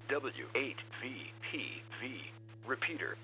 W8VPV. Repeater.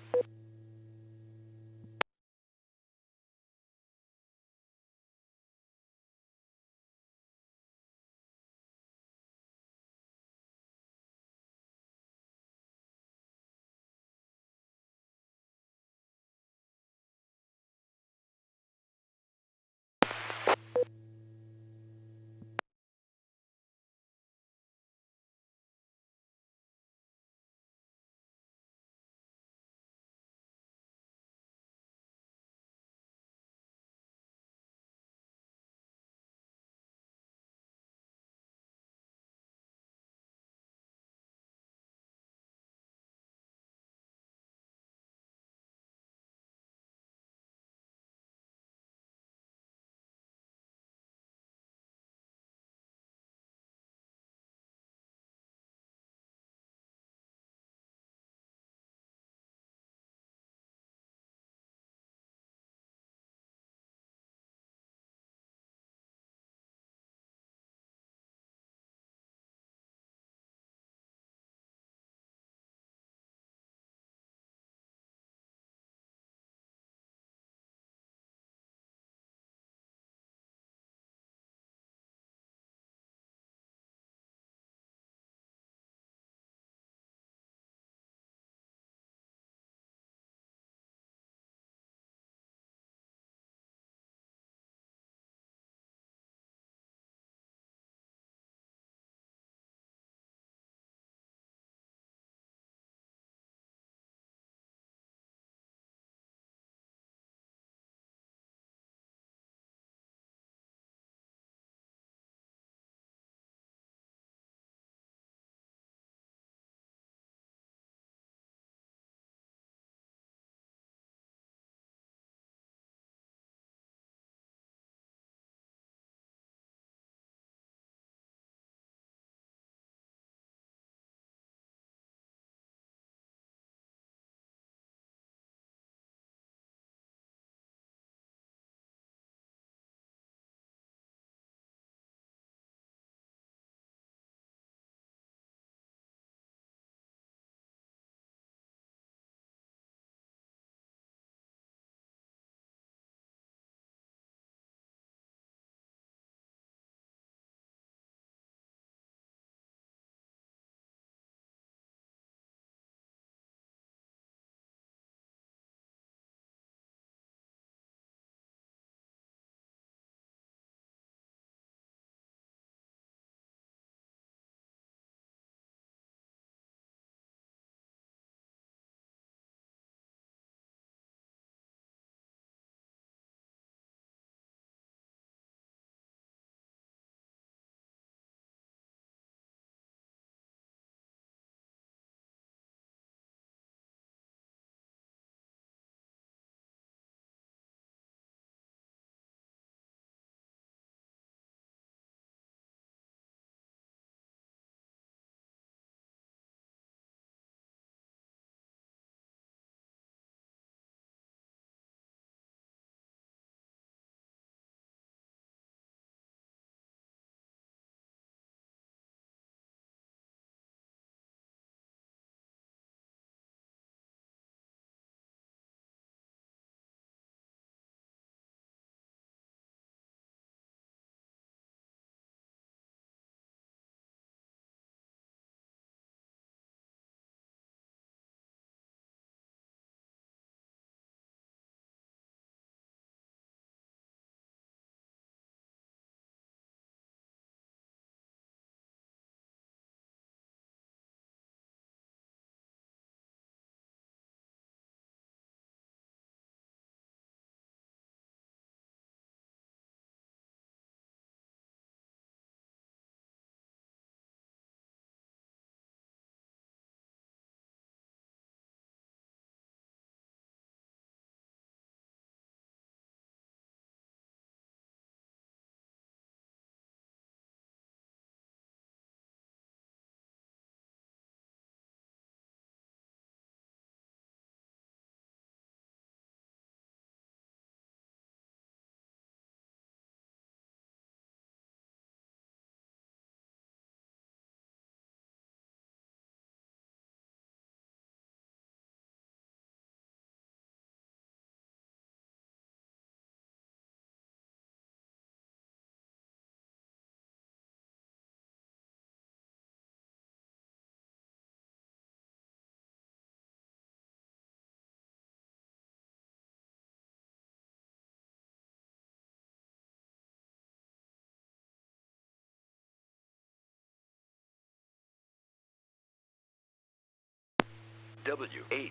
W8VPV.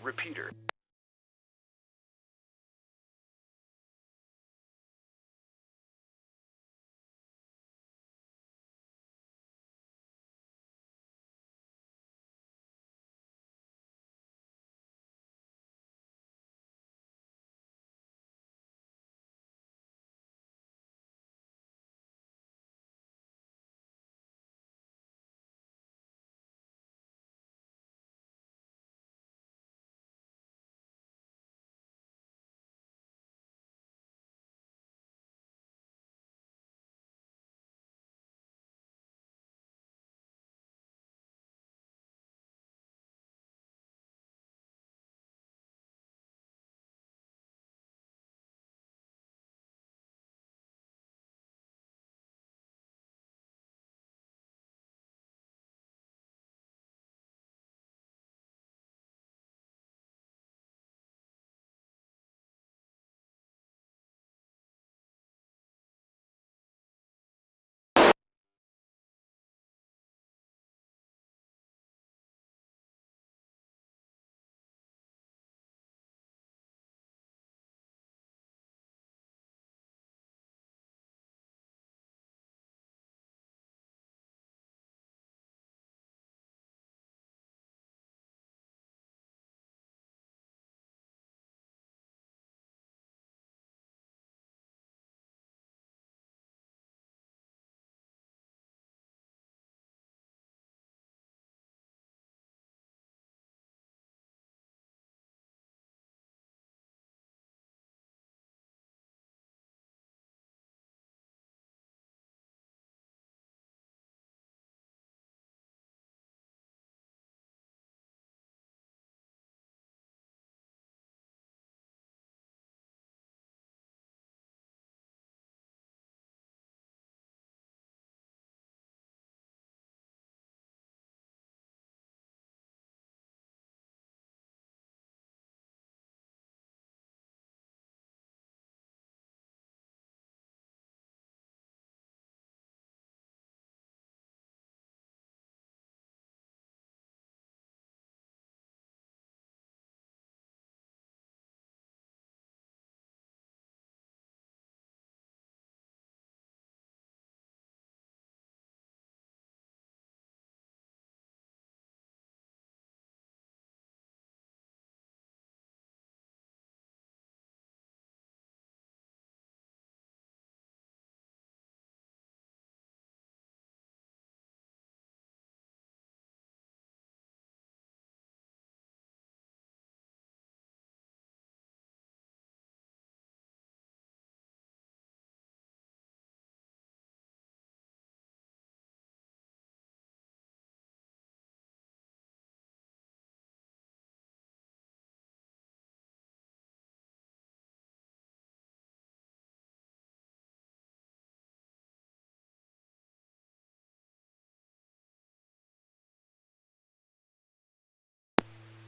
Repeater.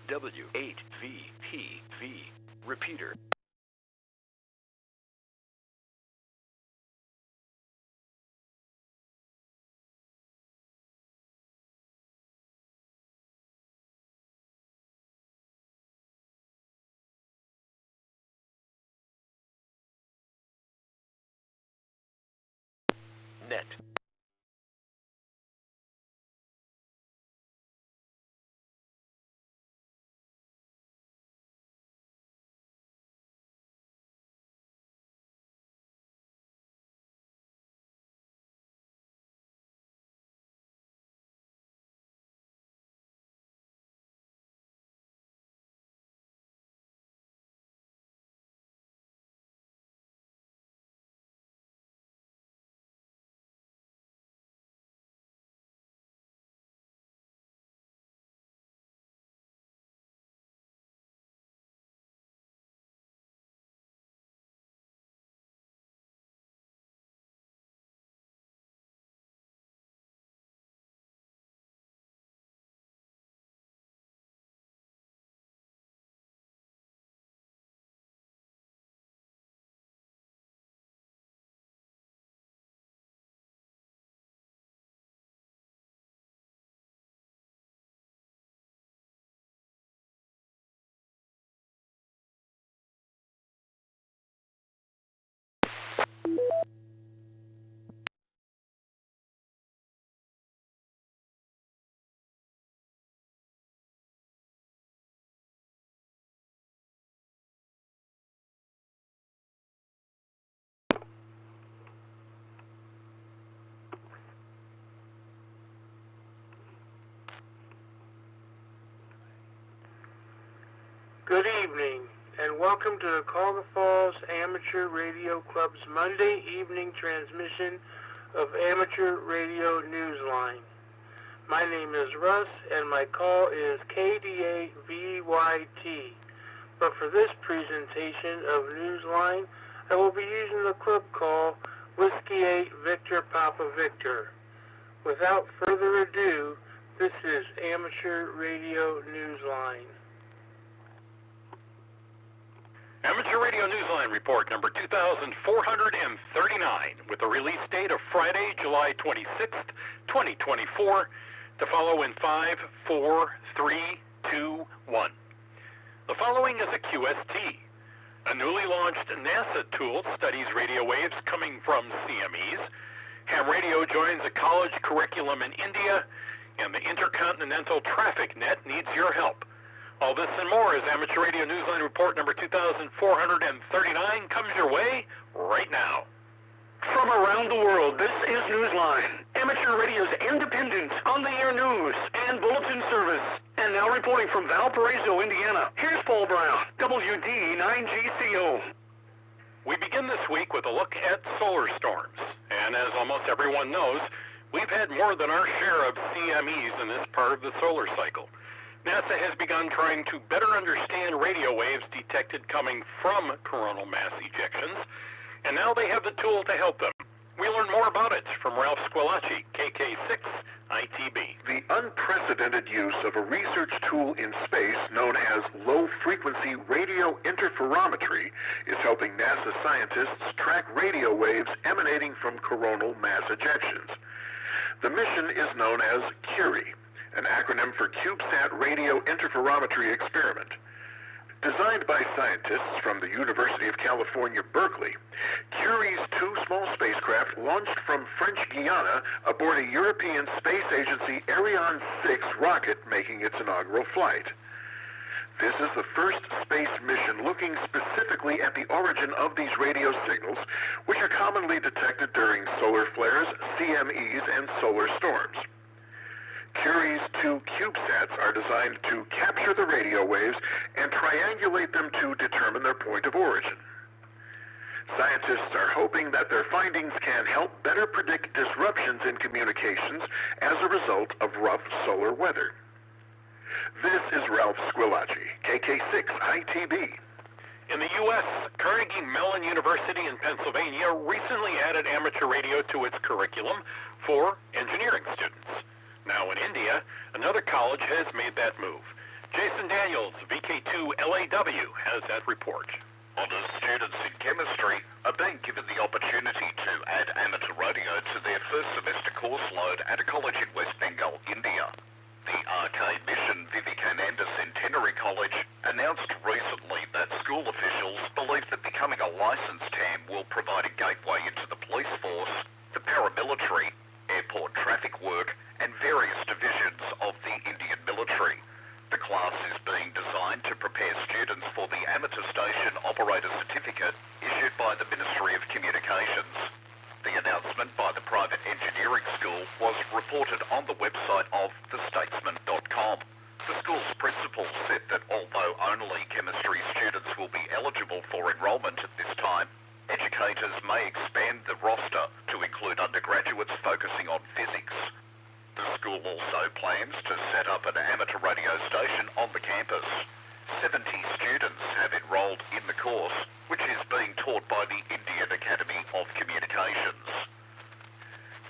W8VPV. Repeater. Net. Good evening, and welcome to the Cuyahoga Falls Amateur Radio Club's Monday evening transmission of Amateur Radio Newsline. My name is Russ, and my call is KDA-VYT. But for this presentation of Newsline, I will be using the club call Whiskey 8 Victor Papa Victor. Without further ado, this is Amateur Radio Newsline. Amateur Radio Newsline Report number 2439 with the release date of Friday, July 26th, 2024, to follow in 5, 4, 3, 2, 1. The following is a QST. A newly launched NASA tool studies radio waves coming from CMEs. Ham radio joins a college curriculum in India, and the Intercontinental Traffic Net needs your help. All this and more as Amateur Radio Newsline Report number 2439 comes your way right now. From around the world, this is Newsline, Amateur Radio's independent, on-the-air news and bulletin service. And now reporting from Valparaiso, Indiana, here's Paul Brown, WD9GCO. We begin this week with a look at solar storms. And as almost everyone knows, we've had more than our share of CMEs in this part of the solar cycle. NASA has begun trying to better understand radio waves detected coming from coronal mass ejections, and now they have the tool to help them. We learn more about it from Ralph Squillace, KK6ITB. The unprecedented use of a research tool in space known as low-frequency radio interferometry is helping NASA scientists track radio waves emanating from coronal mass ejections. The mission is known as CURIE, an acronym for CubeSat Radio Interferometry Experiment. Designed by scientists from the University of California, Berkeley, CURIE's two small spacecraft launched from French Guiana aboard a European Space Agency Ariane 6 rocket making its inaugural flight. This is the first space mission looking specifically at the origin of these radio signals, which are commonly detected during solar flares, CMEs, and solar storms. CURIE's two CubeSats are designed to capture the radio waves and triangulate them to determine their point of origin. Scientists are hoping that their findings can help better predict disruptions in communications as a result of rough solar weather. This is Ralph Squillace, KK6ITB. In the U.S., Carnegie Mellon University in Pennsylvania recently added amateur radio to its curriculum for engineering students. Now in India, another college has made that move. Jason Daniels, VK2LAW, has that report. Honours students in chemistry are being given the opportunity to add amateur radio to their first semester course load at a college in West Bengal, India. The RK Mission Vivekananda Centenary College announced recently that school officials believe that becoming a licensed ham will provide a gateway into the police force, the paramilitary, airport traffic work, and various divisions of the Indian military. The class is being designed to prepare students for the Amateur Station Operator Certificate issued by the Ministry of Communications. The announcement by the private engineering school was reported on the website of thestatesman.com. The school's principal said that although only chemistry students will be eligible for enrollment at this time, educators may expand the roster to include undergraduates focusing on physics. The school also plans to set up an amateur radio station on the campus. 70 students have enrolled in the course, which is being taught by the Indian Academy of Communications.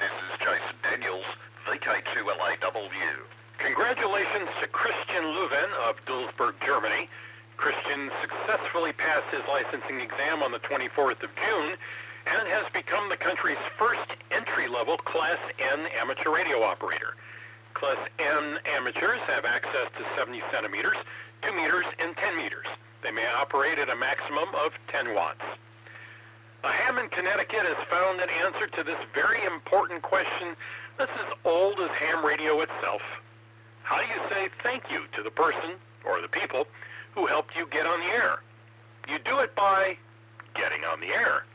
This is Jason Daniels, VK2LAW. Congratulations to Christian Leuven of Duisburg, Germany. Christian successfully passed his licensing exam on the 24th of June and has become the country's first entry-level Class N amateur radio operator. Class N amateurs have access to 70 centimeters, 2 meters, and 10 meters. They may operate at a maximum of 10 watts. A ham in Connecticut has found an answer to this very important question that's as old as ham radio itself. How do you say thank you to the person, or the people, who helped you get on the air? You do it by getting on the air.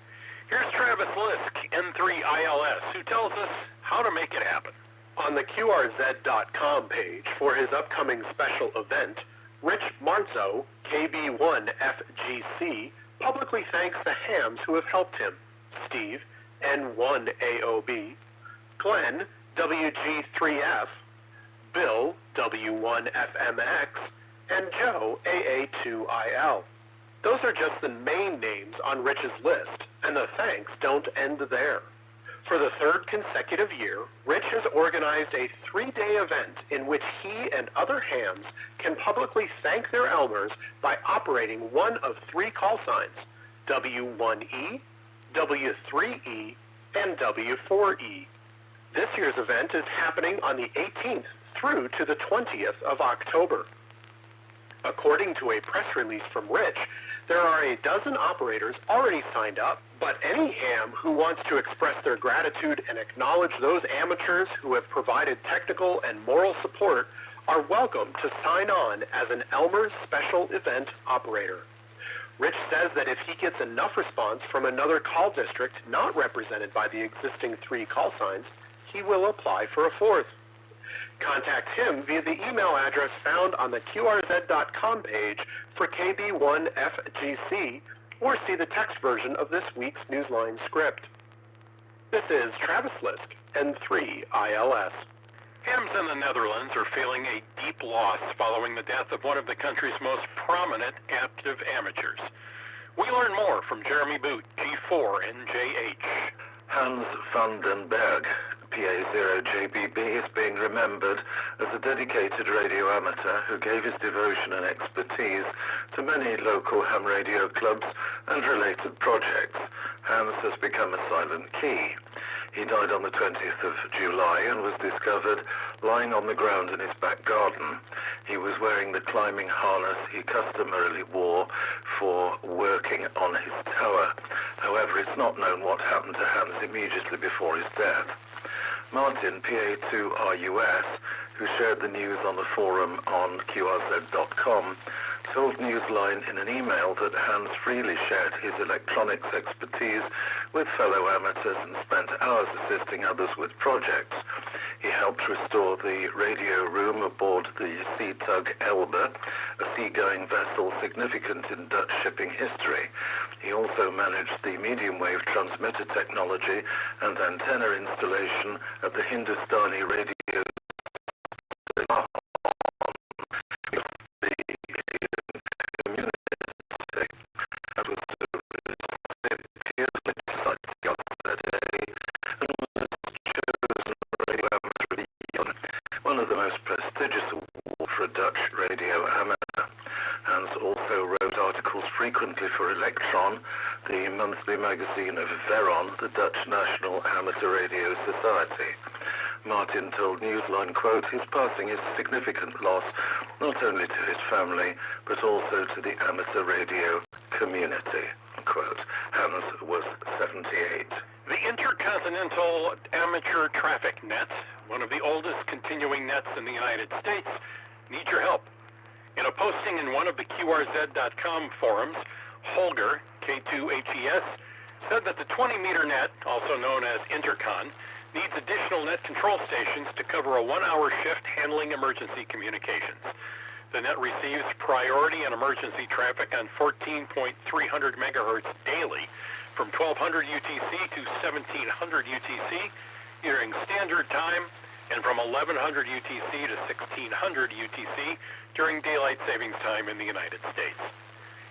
Here's Travis Lisk, N3ILS, who tells us how to make it happen. On the QRZ.com page for his upcoming special event, Rich Marzo, KB1FGC, publicly thanks the hams who have helped him: Steve, N1AOB, Glenn, WG3F, Bill, W1FMX, and Joe, AA2IL. Those are just the main names on Rich's list, and the thanks don't end there. For the third consecutive year, Rich has organized a 3-day event in which he and other hams can publicly thank their Elmers by operating one of 3 call signs: W1E, W3E, and W4E. This year's event is happening on the 18th through to the 20th of October. According to a press release from Rich, there are a dozen operators already signed up, but any ham who wants to express their gratitude and acknowledge those amateurs who have provided technical and moral support are welcome to sign on as an Elmer's Special Event Operator. Rich says that if he gets enough response from another call district not represented by the existing 3 call signs, he will apply for a 4th. Contact him via the email address found on the QRZ.com page for KB1FGC, or see the text version of this week's Newsline script. This is Travis Lisk, N3ILS. Hams in the Netherlands are feeling a deep loss following the death of one of the country's most prominent active amateurs. We learn more from Jeremy Boot, G4NJH. Hans van den Berg, PA0JBB, is being remembered as a dedicated radio amateur who gave his devotion and expertise to many local ham radio clubs and related projects. Hans has become a silent key. He died on the 20th of July and was discovered lying on the ground in his back garden. He was wearing the climbing harness he customarily wore for working on his tower. However, it's not known what happened to Hans immediately before his death. Martin, PA2RUS, who shared the news on the forum on QRZ.com, told Newsline in an email that Hans freely shared his electronics expertise with fellow amateurs and spent hours assisting others with projects. He helped restore the radio room aboard the sea tug Elbe, a seagoing vessel significant in Dutch shipping history. He also managed the medium-wave transmitter technology and antenna installation at the Hindustani radio one of the most prestigious awards for a Dutch radio amateur. Hans also wrote articles frequently for Electron, the monthly magazine of Veron, the Dutch National Amateur Radio Society. Martin told Newsline, quote, his passing is a significant loss not only to his family, but also to the amateur radio community, quote. Hans was 78. The Intercontinental Amateur Traffic Net, one of the oldest continuing nets in the United States, needs your help. In a posting in one of the QRZ.com forums, Holger, K2HES, said that the 20-meter net, also known as Intercon, needs additional net control stations to cover a 1-hour shift handling emergency communications. The net receives priority and emergency traffic on 14.300 megahertz daily from 1200 UTC to 1700 UTC during standard time, and from 1100 UTC to 1600 UTC during daylight savings time in the United States.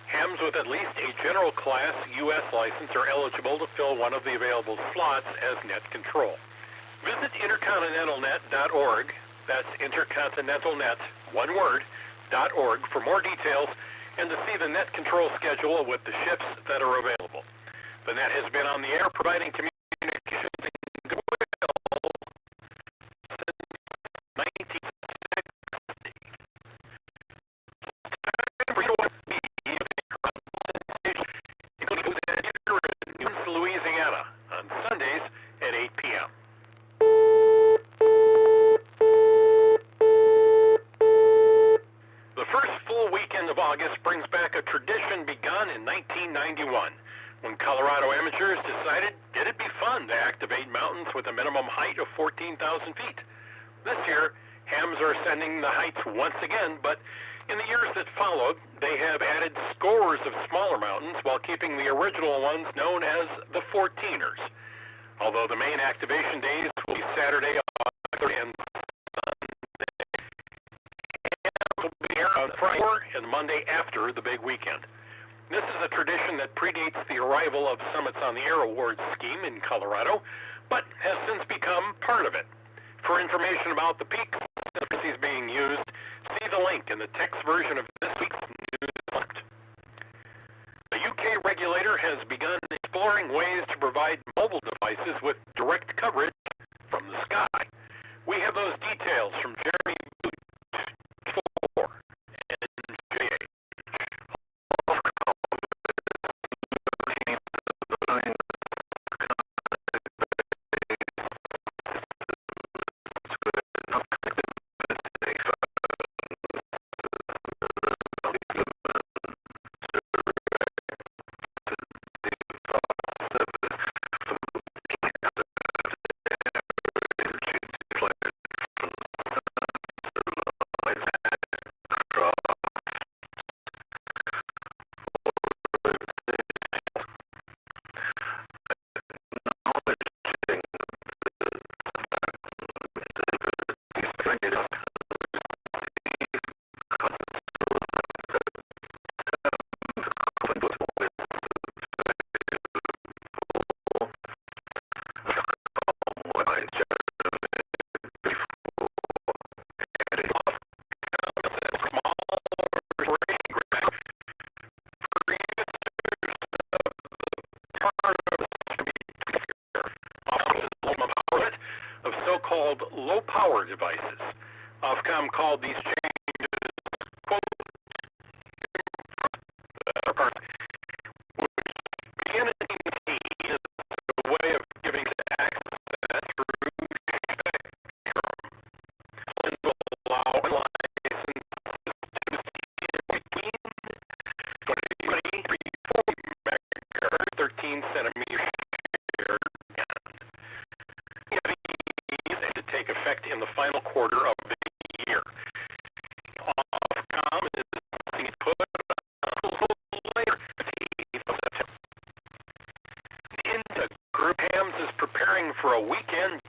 Hams with at least a general class U.S. license are eligible to fill one of the available slots as net control. Visit intercontinentalnet.org, that's intercontinentalnet, one word, .org, for more details and to see the net control schedule with the shifts that are available. The net has been on the air providing communications and goodwill since 1960. Time for you to be including Louisiana on Sundays at 8 p.m. The first full weekend of August brings back a tradition begun in 1991, when Colorado amateurs decided it'd be fun to activate mountains with a minimum height of 14,000 feet. This year, hams are ascending the heights once again, but In the years that followed, they have added scores of smaller mountains while keeping the original ones known as the 14ers. Although the main activation days will be Saturday, August, and Sunday, and will be on Friday and Monday after the big weekend. This is a tradition that predates the arrival of Summits on the Air Awards scheme in Colorado, but has since become part of it. For information about the peaks and frequencies being used, see the link in the text version of this week's Newsline. The UK regulator has begun exploring ways to provide mobile devices with direct coverage from the sky. We have those details from Jeremy Boot, 4 NJH. So-called low-power devices. Ofcom called these changes, quote, which begin at AT&T as a way of giving access through spectrum and will allow licenses to between 20 40 megahertz, 13 centimeter shared band. To take effect in the final quarter of the year. Ofcom is being put until later September. The India Group Hams is preparing for a weekend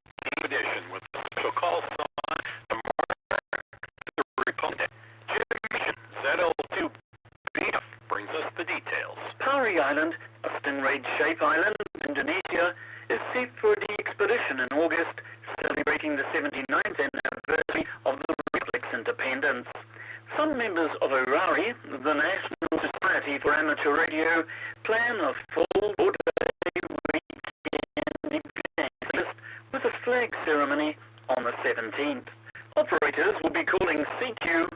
edition with a special call sign to mark the Republic Day. ZL2BF brings us the details. Pari Island, a stingray-shaped island of Indonesia, is set for a de-expedition in August, celebrating the 79th anniversary of the Republic's independence. Some members of ORARI, the National Society for Amateur Radio, plan a full four-day weekend event with a flag ceremony on the 17th. Operators will be calling CQ with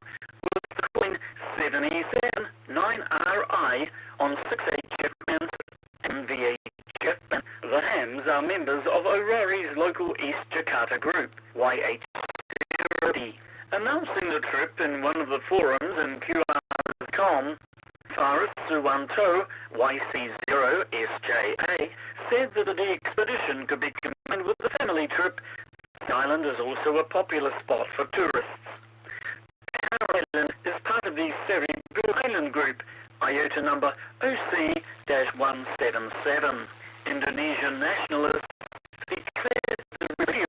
calling 779RI on 6HF bands and VHF bands. The Hams are members of ORARI's local East Jakarta group, YH0D. Announcing the trip in one of the forums in Cuyahoga, Faris Suwanto, YC0SJA, said that the expedition could be combined with the family trip. The island is also a popular spot for tourists. Our island is part of the Cerebral Island Group, IOTA number OC-177. Indonesian nationalists declared the radio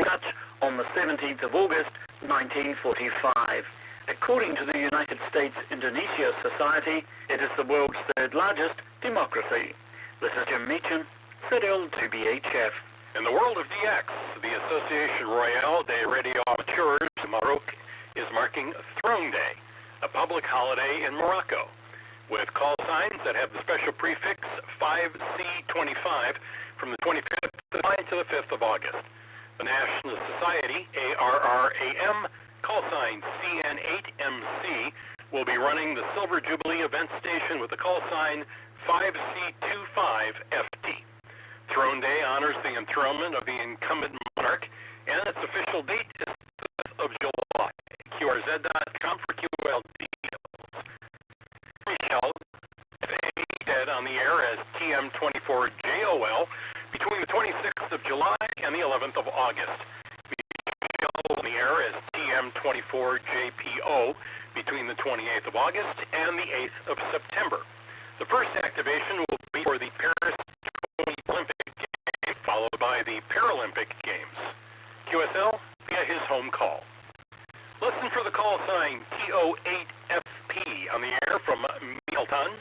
Dutch on the 17th of August, 1945. According to the United States Indonesia Society, it is the world's third largest democracy. This is Jim Meechan, ZL2BHF. In the world of DX, the Association Royale des Radio Amateurs de Maroc is marking Throne Day, a public holiday in Morocco, with call signs that have the special prefix 5C25 from the 25th of July to the 5th of August. The National Society, ARRAM, call sign CN8MC, will be running the Silver Jubilee event station with the call sign 5C25FT. Throne Day honors the enthronement of the incumbent monarch, and its official date is the 5th of July. QRZ.com for QL details. Michelle, dead on the air as TM24JOL between the 26th of July and the 11th of August. Michelle on the air as TM AM24JPO between the 28th of August and the 8th of September. The first activation will be for the Paris 20 Olympic Games, followed by the Paralympic Games. QSL via his home call. Listen for the call sign TO8FP on the air from Milton,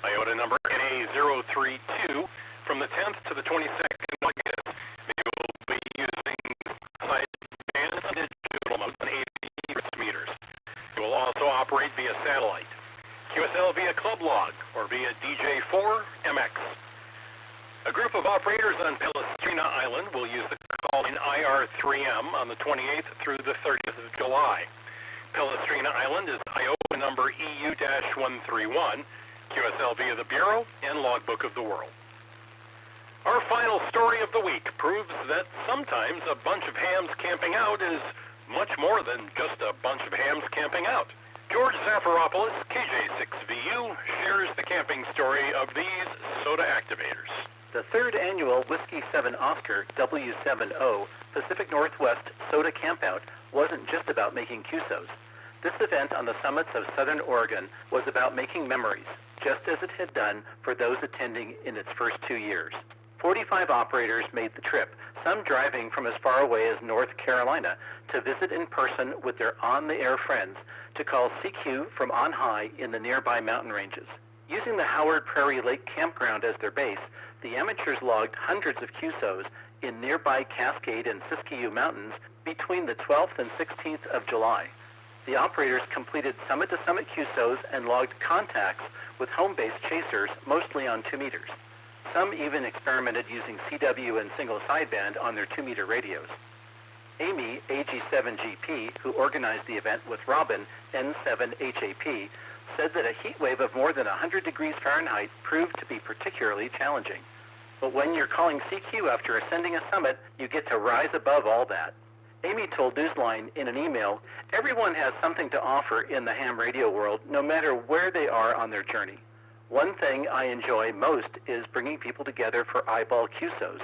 IOTA number NA032, from the 10th to the 22nd of August. They will be using sideband digital mode on 80 meters. It will also operate via satellite, QSL via Club Log, or via DJ4MX. A group of operators on Palestrina Island will use the call in IR3M on the 28th through the 30th of July. Palestrina Island is IOTA number EU-131, QSL via the Bureau and Logbook of the World. Our final story of the week proves that sometimes a bunch of hams camping out is much more than just a bunch of hams camping out. George Zafiropoulos, KJ6VU, shares the camping story of these soda activators. The third annual Whiskey 7 Oscar W70 Pacific Northwest Soda Campout wasn't just about making QSOs. This event on the summits of Southern Oregon was about making memories, just as it had done for those attending in its first 2 years. 45 operators made the trip, some driving from as far away as North Carolina to visit in person with their on-the-air friends to call CQ from on high in the nearby mountain ranges. Using the Howard Prairie Lake Campground as their base, the amateurs logged hundreds of QSOs in nearby Cascade and Siskiyou Mountains between the 12th and 16th of July. The operators completed summit-to-summit QSOs and logged contacts with home-based chasers, mostly on 2 meters. Some even experimented using CW and single sideband on their 2-meter radios. Amy, AG7GP, who organized the event with Robin, N7HAP, said that a heat wave of more than 100 degrees Fahrenheit proved to be particularly challenging. But when you're calling CQ after ascending a summit, you get to rise above all that. Amy told Newsline in an email, everyone has something to offer in the ham radio world, no matter where they are on their journey. One thing I enjoy most is bringing people together for eyeball QSOs.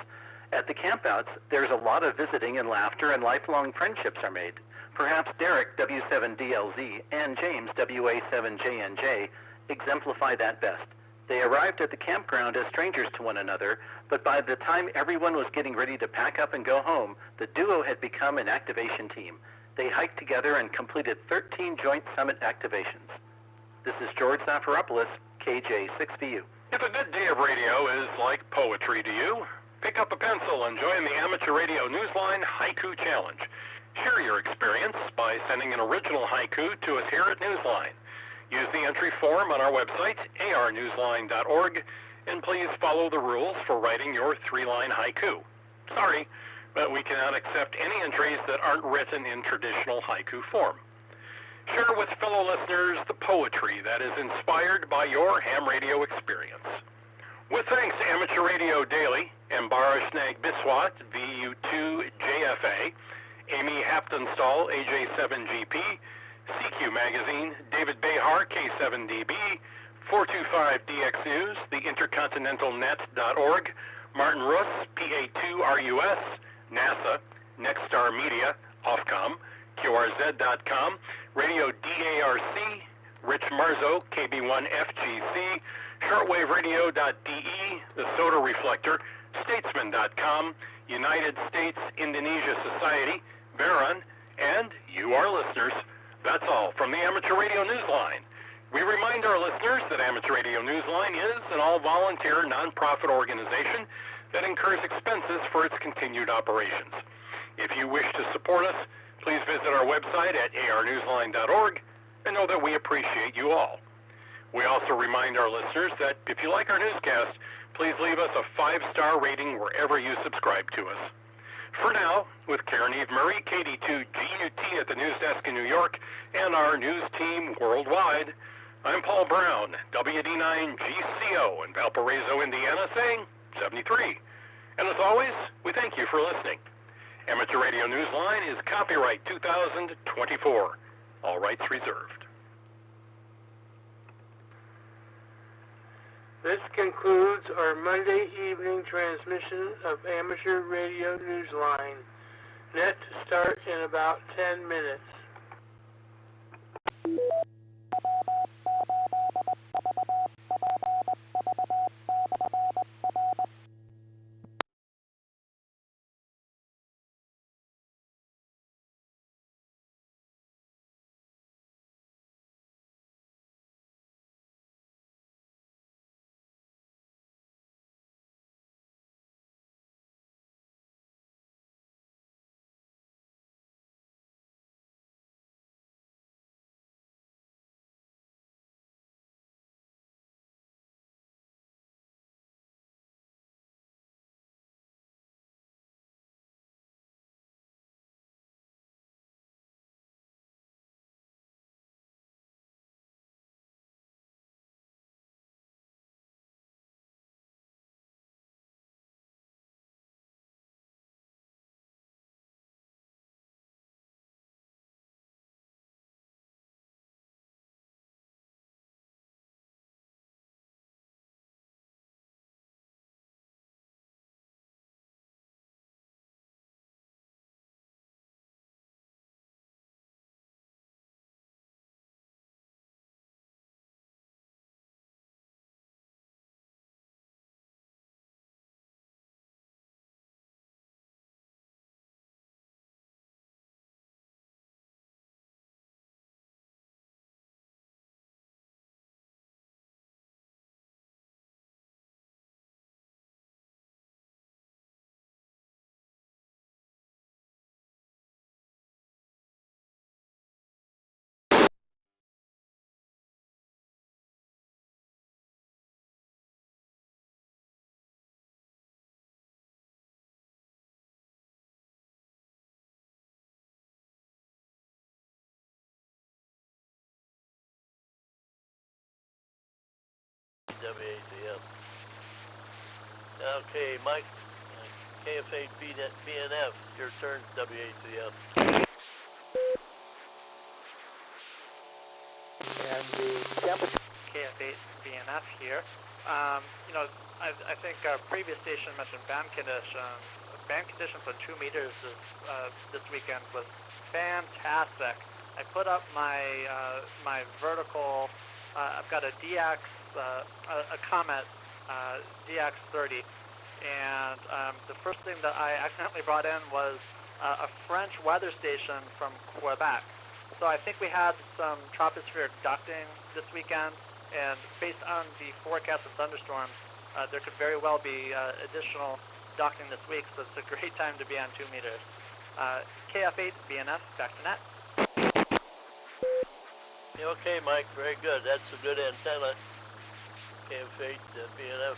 At the campouts, there's a lot of visiting and laughter, and lifelong friendships are made. Perhaps Derek, W7DLZ, and James, WA7JNJ, exemplify that best. They arrived at the campground as strangers to one another, but by the time everyone was getting ready to pack up and go home, the duo had become an activation team. They hiked together and completed 13 joint summit activations. This is George Zafiropoulos, KJ6VU. If a good day of radio is like poetry to you, pick up a pencil and join the Amateur Radio Newsline Haiku Challenge. Share your experience by sending an original haiku to us here at Newsline. Use the entry form on our website, arnewsline.org, and please follow the rules for writing your 3-line haiku. Sorry, but we cannot accept any entries that aren't written in traditional haiku form. Share with fellow listeners the poetry that is inspired by your ham radio experience. With thanks to Amateur Radio Daily, Embarashnag Biswat, VU2JFA, Amy Haptonstall, AJ7GP, CQ Magazine, David Behar, K7DB, 425DX News, the IntercontinentalNet.org, Martin Russ, PA2RUS, NASA, Nexstar Media, Ofcom, QRZ.com, Radio DARC, Rich Marzo, KB1FGC, shortwaveradio.de, the Soda Reflector, Statesman.com, United States Indonesia Society, Veron, and you, our listeners. That's all from the Amateur Radio Newsline. We remind our listeners that Amateur Radio Newsline is an all-volunteer, non-profit organization that incurs expenses for its continued operations. If you wish to support us, please visit our website at arnewsline.org and know that we appreciate you all. We also remind our listeners that if you like our newscast, please leave us a 5-star rating wherever you subscribe to us. For now, with Karen Eve Murray, KD2GUT at the news desk in New York, and our news team worldwide, I'm Paul Brown, WD9GCO in Valparaiso, Indiana, saying 73. And as always, we thank you for listening. Amateur Radio Newsline is copyright 2024. All rights reserved. This concludes our Monday evening transmission of Amateur Radio Newsline. Net to start in about 10 minutes. W8VM. Okay, Mike, KF8 BNF, your turn, W8VM. And the temperature. KF8 BNF here. I think our previous station mentioned band conditions. Band conditions on 2 meters this weekend was fantastic. I put up my vertical. I've got a DX, a Comet DX30, and the first thing that I accidentally brought in was a French weather station from Quebec. So I think we had some tropospheric ducting this weekend, and based on the forecast of thunderstorms, there could very well be additional ducting this week, so it's a great time to be on 2 meters. KF8 BNF, back to net. Okay, Mike, very good. That's a good antenna. KF8 BNF,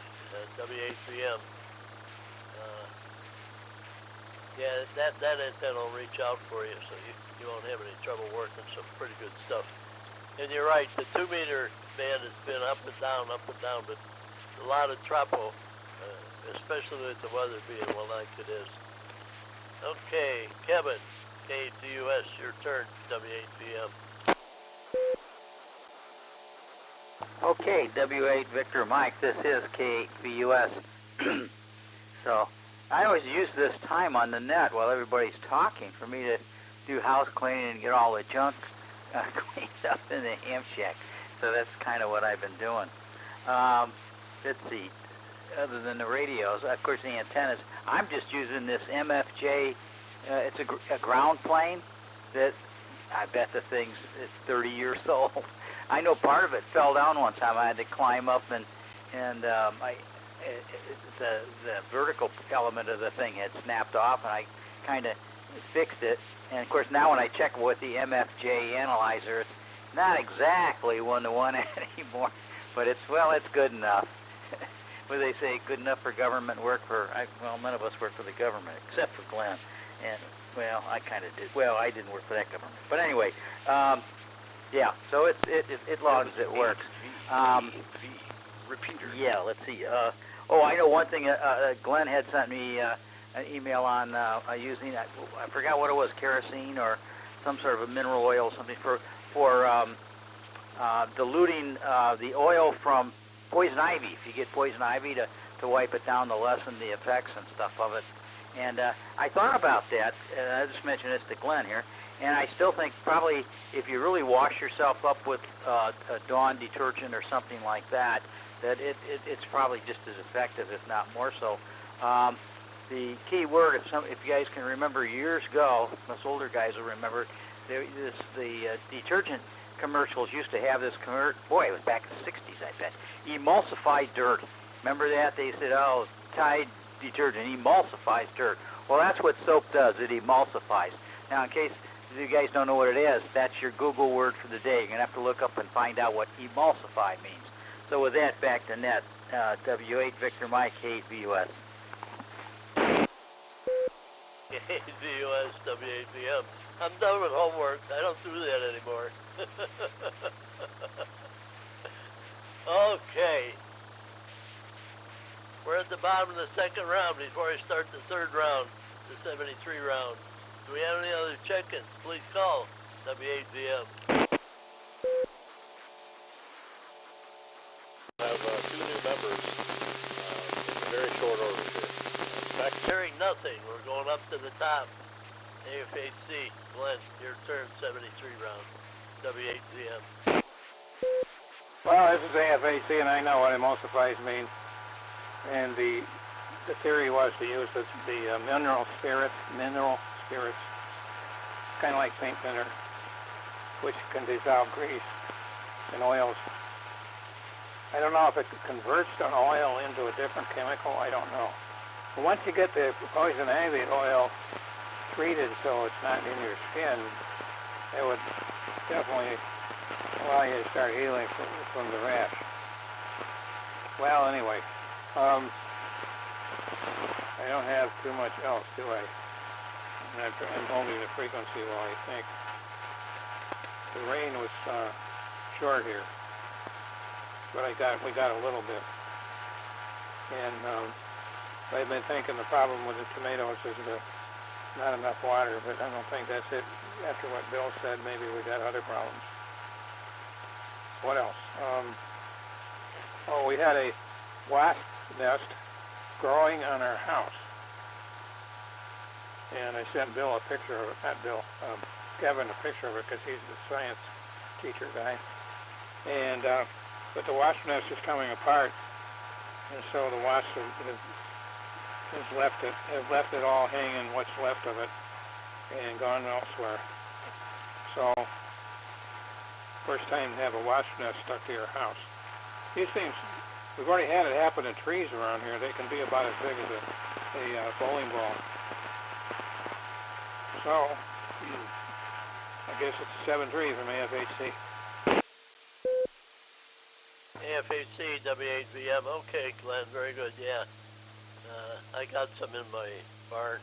W8VM. Yeah, that antenna will reach out for you, so you won't have any trouble working some pretty good stuff. And you're right, the 2 meter band has been up and down, but a lot of tropo, especially with the weather being like it is. Okay, Kevin, KTUS, your turn, W8VM. Okay, W8 Victor Mike, this is K8VUS. So I always use this time on the net while everybody's talking for me to do house cleaning and get all the junk cleaned up in the ham shack. So that's kind of what I've been doing. Let's see, other than the radios, of course the antennas, I'm just using this MFJ, it's a ground plane that I bet the thing's 30 years old. I know part of it fell down one time. I had to climb up and the vertical element of the thing had snapped off, and I kind of fixed it. And of course now when I check with the MFJ analyzer, it's not exactly one-to-one anymore, but it's good enough. What do they say? Good enough for government work well, none of us work for the government except for Glenn. And well, I kind of did. Well, I didn't work for that government. But anyway, yeah. So it logs. It works. Repeater. Yeah. Let's see. I know one thing. Glenn had sent me an email on using. I forgot what it was, kerosene or some sort of a mineral oil, something for diluting the oil from poison ivy. If you get poison ivy to wipe it down to lessen the effects and stuff of it. And I thought about that. I just mentioned this to Glenn here. And I still think probably if you really wash yourself up with a Dawn detergent or something like that, that it's probably just as effective, if not more so. The key word, if you guys can remember years ago, us older guys will remember, the detergent commercials used to have this, it was back in the 60s, I bet, emulsified dirt. Remember that? They said, oh, Tide detergent emulsifies dirt. Well, that's what soap does. It emulsifies. Now, in case you guys don't know what it is, that's your Google word for the day. You're going to have to look up and find out what emulsify means. So with that, back to net. W8 Victor Mike, KVUS. KVUS, W8VM. I'm done with homework. I don't do that anymore. Okay. We're at the bottom of the second round before I start the third round, the 73 round. Do we have any other check-ins? Please call W8VM. I have 2 new members in very short order here. Hearing nothing. We're going up to the top. AF8C. Glenn, your turn, 73 round. W8VM. Well, this is AF8C, and I know what emulsifies mean. And the theory was to use the mineral spirits, kind of like paint thinner, which can dissolve grease and oils. I don't know if it converts an oil into a different chemical. I don't know. But once you get the poison ivy oil treated so it's not in your skin, it would definitely allow you to start healing from the rash. Well, anyway. I don't have too much else, do I? I'm holding the frequency while I think. The rain was short here. but we got a little bit. And I've been thinking the problem with the tomatoes is not enough water, but I don't think that's it. After what Bill said, maybe we got other problems. What else? We had a wasp nest growing on our house. And I sent Bill a picture of it, not Bill, Kevin a picture of it because he's the science teacher guy. And but the wasp nest is coming apart, and so the wasps have left it all hanging, what's left of it, and gone elsewhere. So first time to have a wasp nest stuck to your house. These things, we've already had it happen in trees around here. They can be about as big as a bowling ball. So, I guess it's 7-3 from AFHC. AFHC, W8VPV. Okay, Glenn, very good, yeah. I got some in my barn.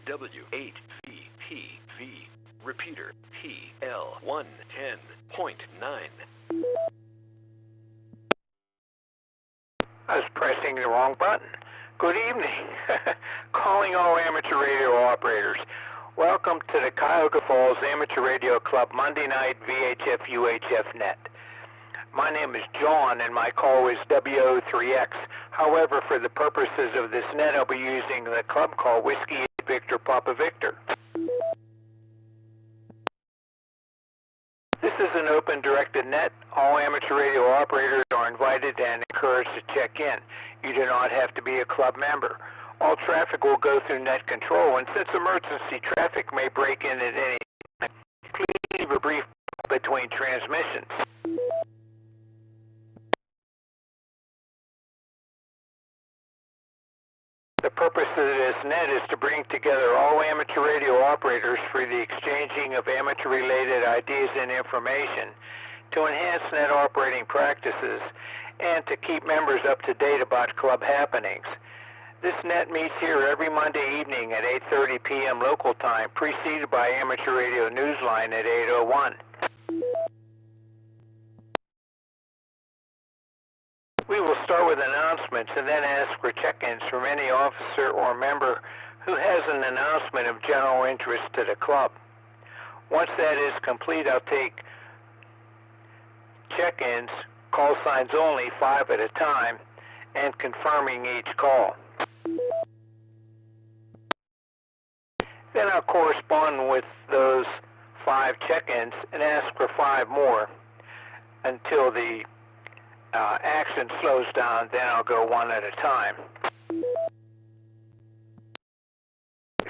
W8VPV. Repeater TL110.9. I was pressing the wrong button. Good evening. Calling all amateur radio operators. Welcome to the Cuyahoga Falls Amateur Radio Club Monday night VHF UHF net. My name is John and my call is W03X. However, for the purposes of this net, I'll be using the club call Whiskey 8 Victor Papa Victor. This is an open directed net. All amateur radio operators are invited and encouraged to check in. You do not have to be a club member. All traffic will go through net control, and since emergency traffic may break in at any time, please leave a brief between transmissions. The purpose of this net is to bring together all amateur radio operators for the exchanging of amateur-related ideas and information, to enhance net operating practices, and to keep members up to date about club happenings. This net meets here every Monday evening at 8:30 p.m. local time, preceded by Amateur Radio Newsline at 8:01. We will start with announcements and then ask for check-ins from any officer or member who has an announcement of general interest to the club. Once that is complete, I'll take check-ins, call signs only, 5 at a time, and confirming each call. Then I'll correspond with those 5 check-ins and ask for 5 more until the action slows down. Then I'll go 1 at a time.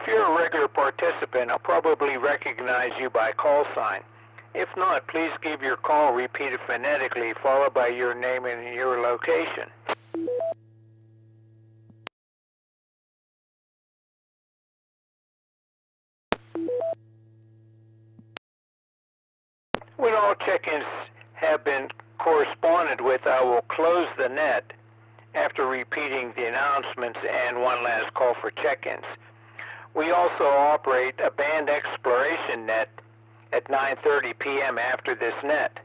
you're a regular participant, I'll probably recognize you by call sign. If not, please give your call repeated phonetically, followed by your name and your location. When all check-ins have been corresponded with, I will close the net after repeating the announcements and one last call for check-ins. We also operate a band exploration net at 9:30 p.m. after this net.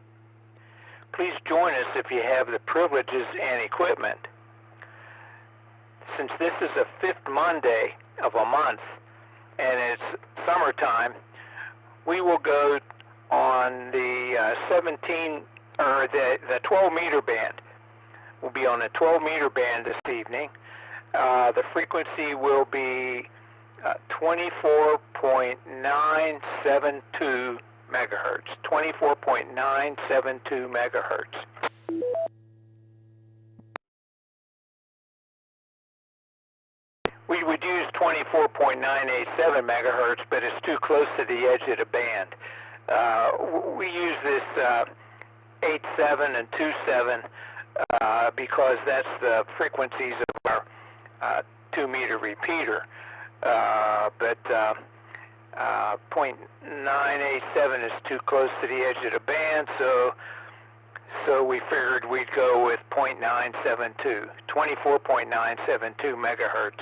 Please join us if you have the privileges and equipment. Since this is the fifth Monday of a month and it's summertime, we will go on the 12-meter band. We'll be on the 12-meter band this evening. The frequency will be 24.972 megahertz. 24.972 megahertz. We would use 24.987 megahertz, but it's too close to the edge of the band. We use this 8.7 and 2.7 because that's the frequencies of our 2-meter repeater. But 0.987 is too close to the edge of the band, so we figured we'd go with 0.972, 24.972 megahertz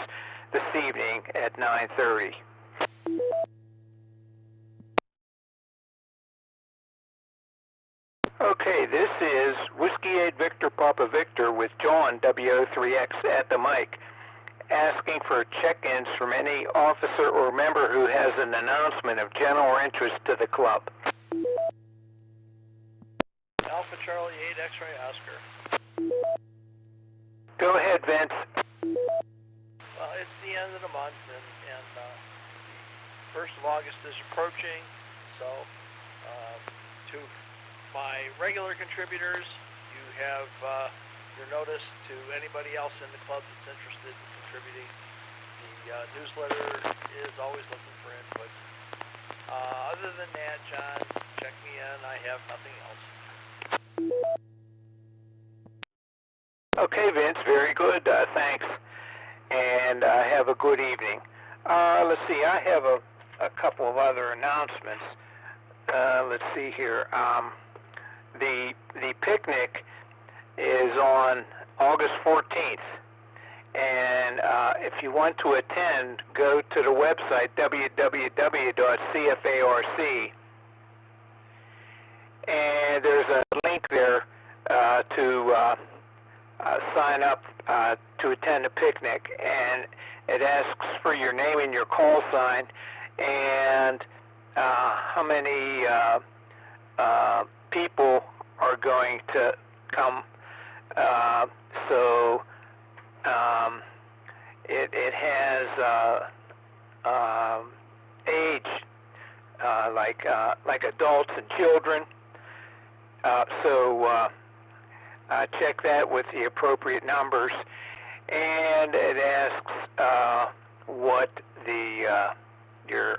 this evening at 9:30. Okay, this is Whiskey 8 Victor Papa Victor with John W03X at the mic, asking for check-ins from any officer or member who has an announcement of general interest to the club. Alpha Charlie 8 X-Ray Oscar. Go ahead, Vince. Well, it's the end of the month, and 1st of August is approaching, so to my regular contributors, you have your notice to anybody else in the club that's interested in contributing. The newsletter is always looking for input. Other than that, John, check me in. I have nothing else. Okay, Vince, very good. Thanks. And have a good evening. Let's see, I have a couple of other announcements. Let's see here. The picnic is on August 14th. And if you want to attend, go to the website www.cfarc. And there's a link there to sign up to attend the picnic, and it asks for your name and your call sign and how many people are going to come. So it has age like adults and children. So check that with the appropriate numbers, and it asks what your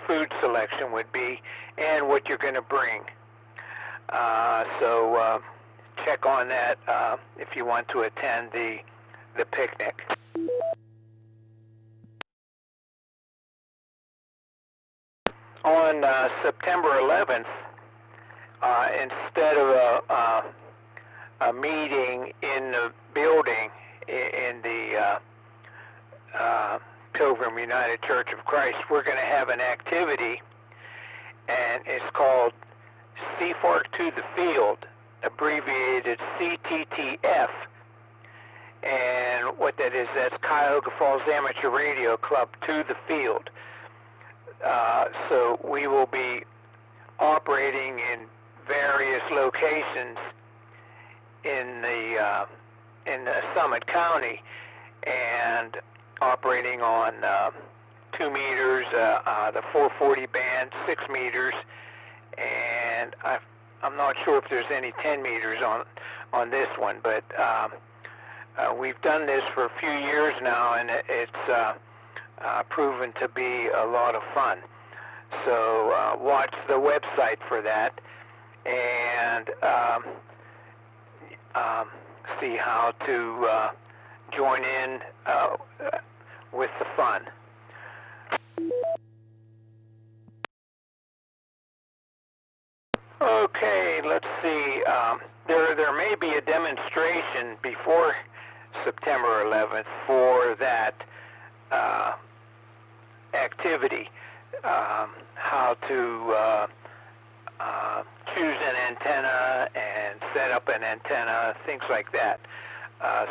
food selection would be and what you're going to bring. So check on that if you want to attend the picnic. On September 11th, instead of a meeting in the building in the Pilgrim United Church of Christ, we're going to have an activity, and it's called CFARC to the Field, abbreviated CTTF. And what that is, that's Cuyahoga Falls Amateur Radio Club to the Field. So we will be operating in various locations in the Summit County, and operating on 2 meters, the 440 band, 6 meters, and I'm not sure if there's any 10 meters on this one, but we've done this for a few years now, and it's proven to be a lot of fun. So watch the website for that and see how to join in with the fun. Okay, let's see. There may be a demonstration before September 11th for that activity, how to choose an antenna and set up an antenna, things like that.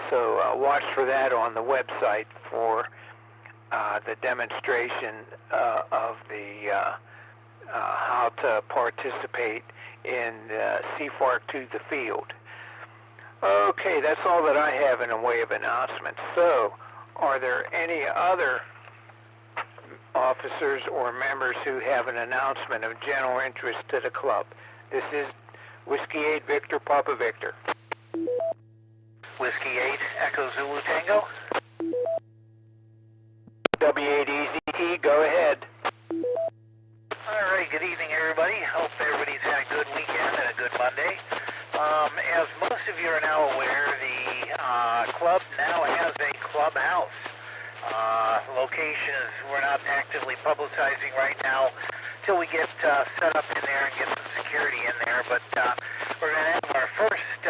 So watch for that on the website for the demonstration of the how to participate in CFARC to the field. Okay, that's all that I have in the way of announcements. So, are there any other officers or members who have an announcement of general interest to the club? This is Whiskey 8 Victor Papa Victor. Whiskey 8 Echo Zulu Tango. W8VPV, go ahead. All right, good evening, everybody. Hope everybody's had a good weekend and a good Monday. As most of you are now aware, the club now has a clubhouse. Location is we're not actively publicizing right now till we get set up in there and get some security in there. But we're going to have our first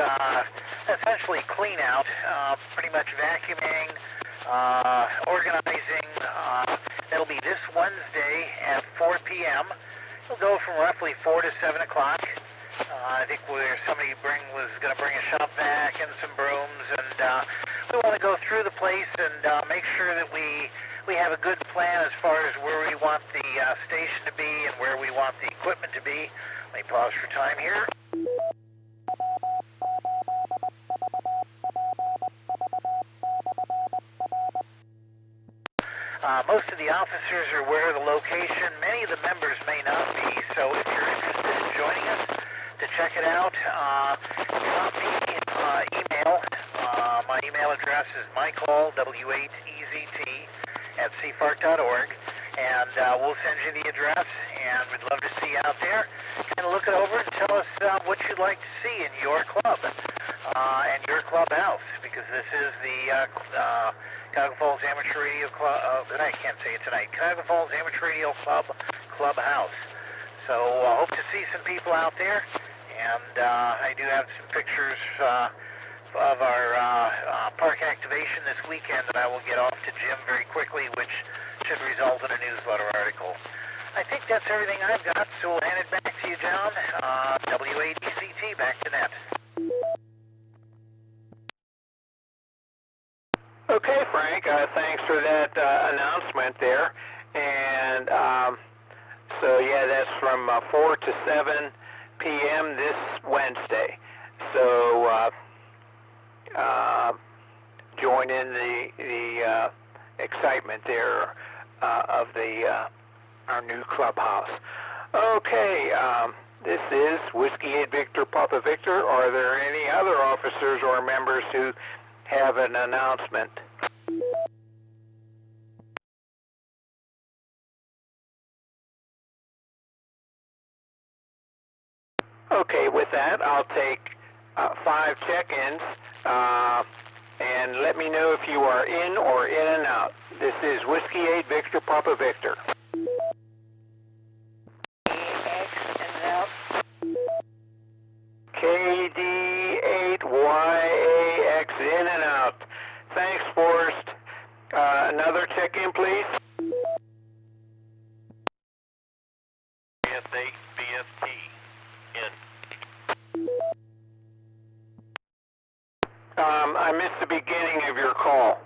essentially clean out, pretty much vacuuming, organizing. That'll be this Wednesday at 4 p.m. It'll go from roughly 4 to 7 o'clock. I think somebody was going to bring a shop vac and some brooms, and we want to go through the place and make sure that we have a good plan as far as where we want the station to be and where we want the equipment to be. Let me pause for time here. Most of the officers are aware of the location. Many of the members may not be, so if you're interested in joining us to check it out, drop me email. My email address is mycall, W8EZT, at cfarc.org, and we'll send you the address, and we'd love to see you out there. Kind of look it over and tell us what you'd like to see in your club and your clubhouse, because this is the Cuyahoga Falls Amateur Radio Club. I can't say it tonight. Cuyahoga Falls Amateur Radio Club Clubhouse. So I hope to see some people out there, and I do have some pictures of our park activation this weekend that I will get off to Jim very quickly, which should result in a newsletter article. I think that's everything I've got, so we'll hand it back to you, John. W8VPV, back to net. Okay, Frank, thanks for that announcement there. And so, yeah, that's from 4 to 7 p.m. this Wednesday. So join in the excitement there of our new clubhouse. Okay, this is Whiskey 8 Victor Papa Victor. Are there any other officers or members who have an announcement? Okay, with that, I'll take 5 check-ins, and let me know if you are in or in and out. This is Whiskey 8 Victor Papa Victor. KD8YAX in and out. Thanks, Forrest. Another check-in, please. BS8BFT in. I missed the beginning of your call.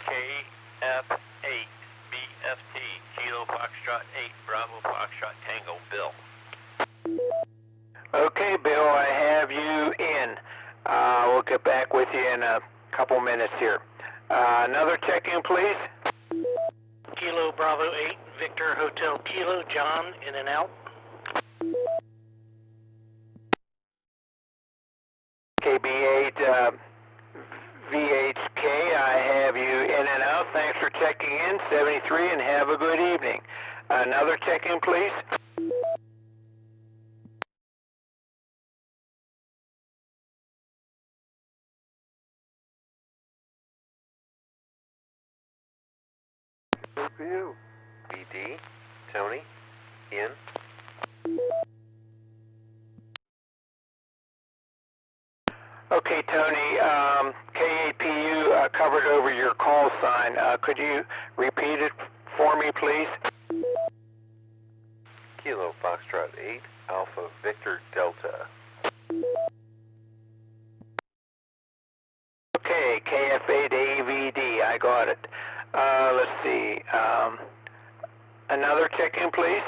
KF8BFT, Kilo Foxtrot 8, Bravo Foxtrot Tango, Bill. Okay, Bill, I have you in. We'll get back with you in a couple minutes here. Another check-in, please. Kilo Bravo 8, Victor Hotel Kilo, John, in and out. KB8 VHK, I have you in in, 73, and have a good evening. Another check-in, please. Good for you. BD, Tony, Ian. Okay, Tony, KAPU covered over your call sign. Could you repeat it for me, please? Kilo Foxtrot 8, Alpha Victor Delta. Okay, KF8AVD, I got it. Let's see. Another check-in, please.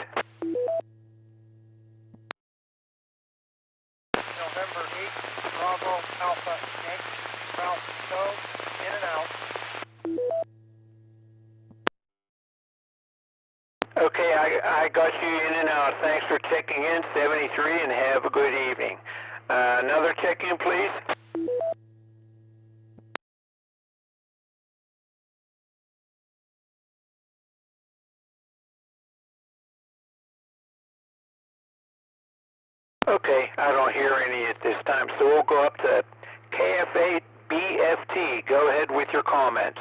November 8, Bravo, Alpha, Yankee, Ralph, Go, in and out. Okay, I got you in and out. Thanks for checking in, 73, and have a good evening. Another check-in, please. Okay, I don't hear any at this time, so we'll go up to KF8BFT. Go ahead with your comments.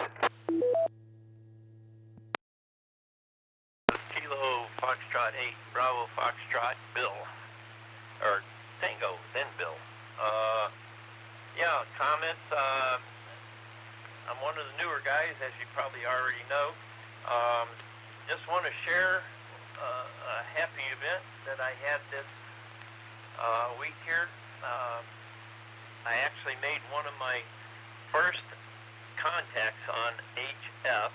Kilo Foxtrot 8, Bravo Foxtrot, Bill. Or Tango, then Bill. Yeah, comments. I'm one of the newer guys, as you probably already know. Just want to share a happy event that I had this week here. I actually made one of my first contacts on HF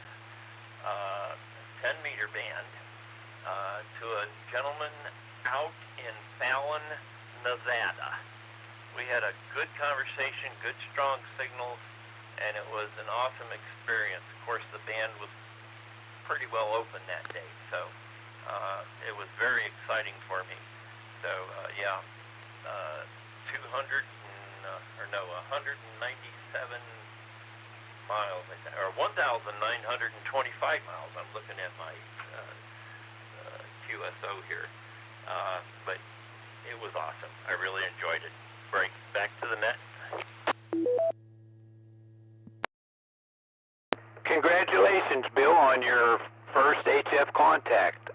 10-meter band to a gentleman out in Fallon, Nevada. We had a good conversation, good strong signals, and it was an awesome experience. Of course, the band was pretty well open that day, so it was very exciting for me. So, yeah, 197 miles, or 1,925 miles. I'm looking at my QSO here. But it was awesome. I really enjoyed it. Right, back to the net. Congratulations, Bill, on your first HF contact.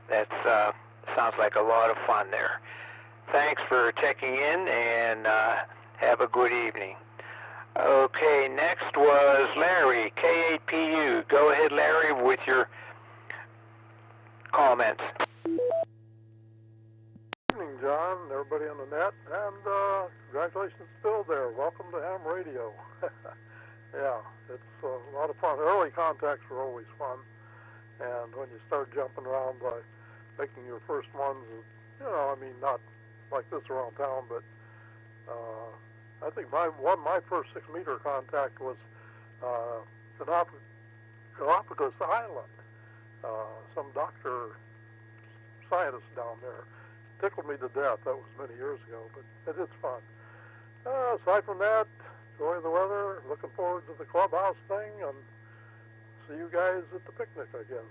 That sounds like a lot of fun there. Thanks for checking in, and have a good evening. Okay, next was Larry, K8PU. Go ahead, Larry, with your comments. Good evening, John, and everybody on the net, and congratulations, Bill, there. Welcome to ham radio. Yeah, it's a lot of fun. Early contacts were always fun, and when you start jumping around by making your first ones, you know, I mean, not like this around town, but I think my first 6-meter contact was Galapagos Island. Some doctor scientist down there tickled me to death. That was many years ago, but it is fun. Aside from that, enjoy the weather. Looking forward to the clubhouse thing, and see you guys at the picnic, I guess.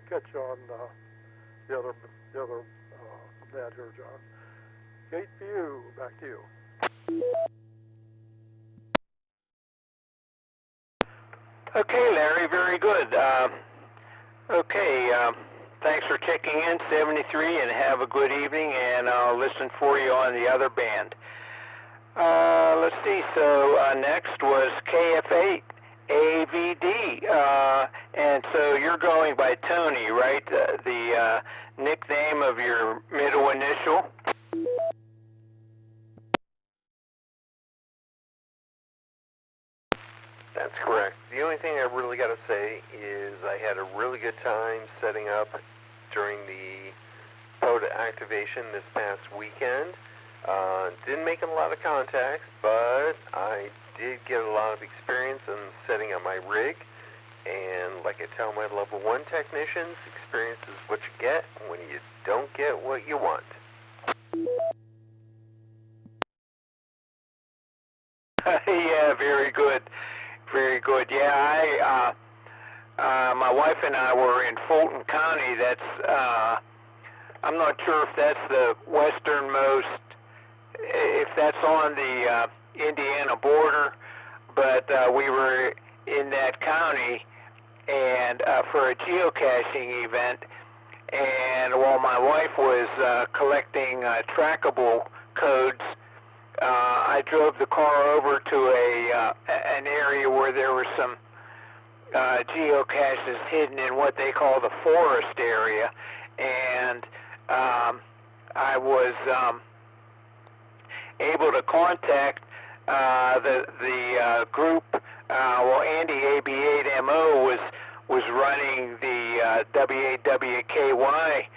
Catch you on the other net here, John. Kate, for you. Back to you. Okay, Larry, very good. Thanks for checking in, 73, and have a good evening, and I'll listen for you on the other band. Let's see, so next was KF8AVD, and so you're going by Tony, right? The nickname of your middle initial? That's correct. The only thing I really got to say is I had a really good time setting up during the POTA activation this past weekend. Didn't make a lot of contacts, but I did get a lot of experience in setting up my rig. And like I tell my level 1 technicians, experience is what you get when you don't get what you want. Yeah, very good. Very good. Yeah, my wife and I were in Fulton County. That's I'm not sure if that's the westernmost, if that's on the Indiana border, but we were in that county and for a geocaching event, and while my wife was collecting trackable codes, I drove the car over to an area where there were some geocaches hidden in what they call the forest area, and I was able to contact the group. Well, Andy AB8MO was running the W8WKY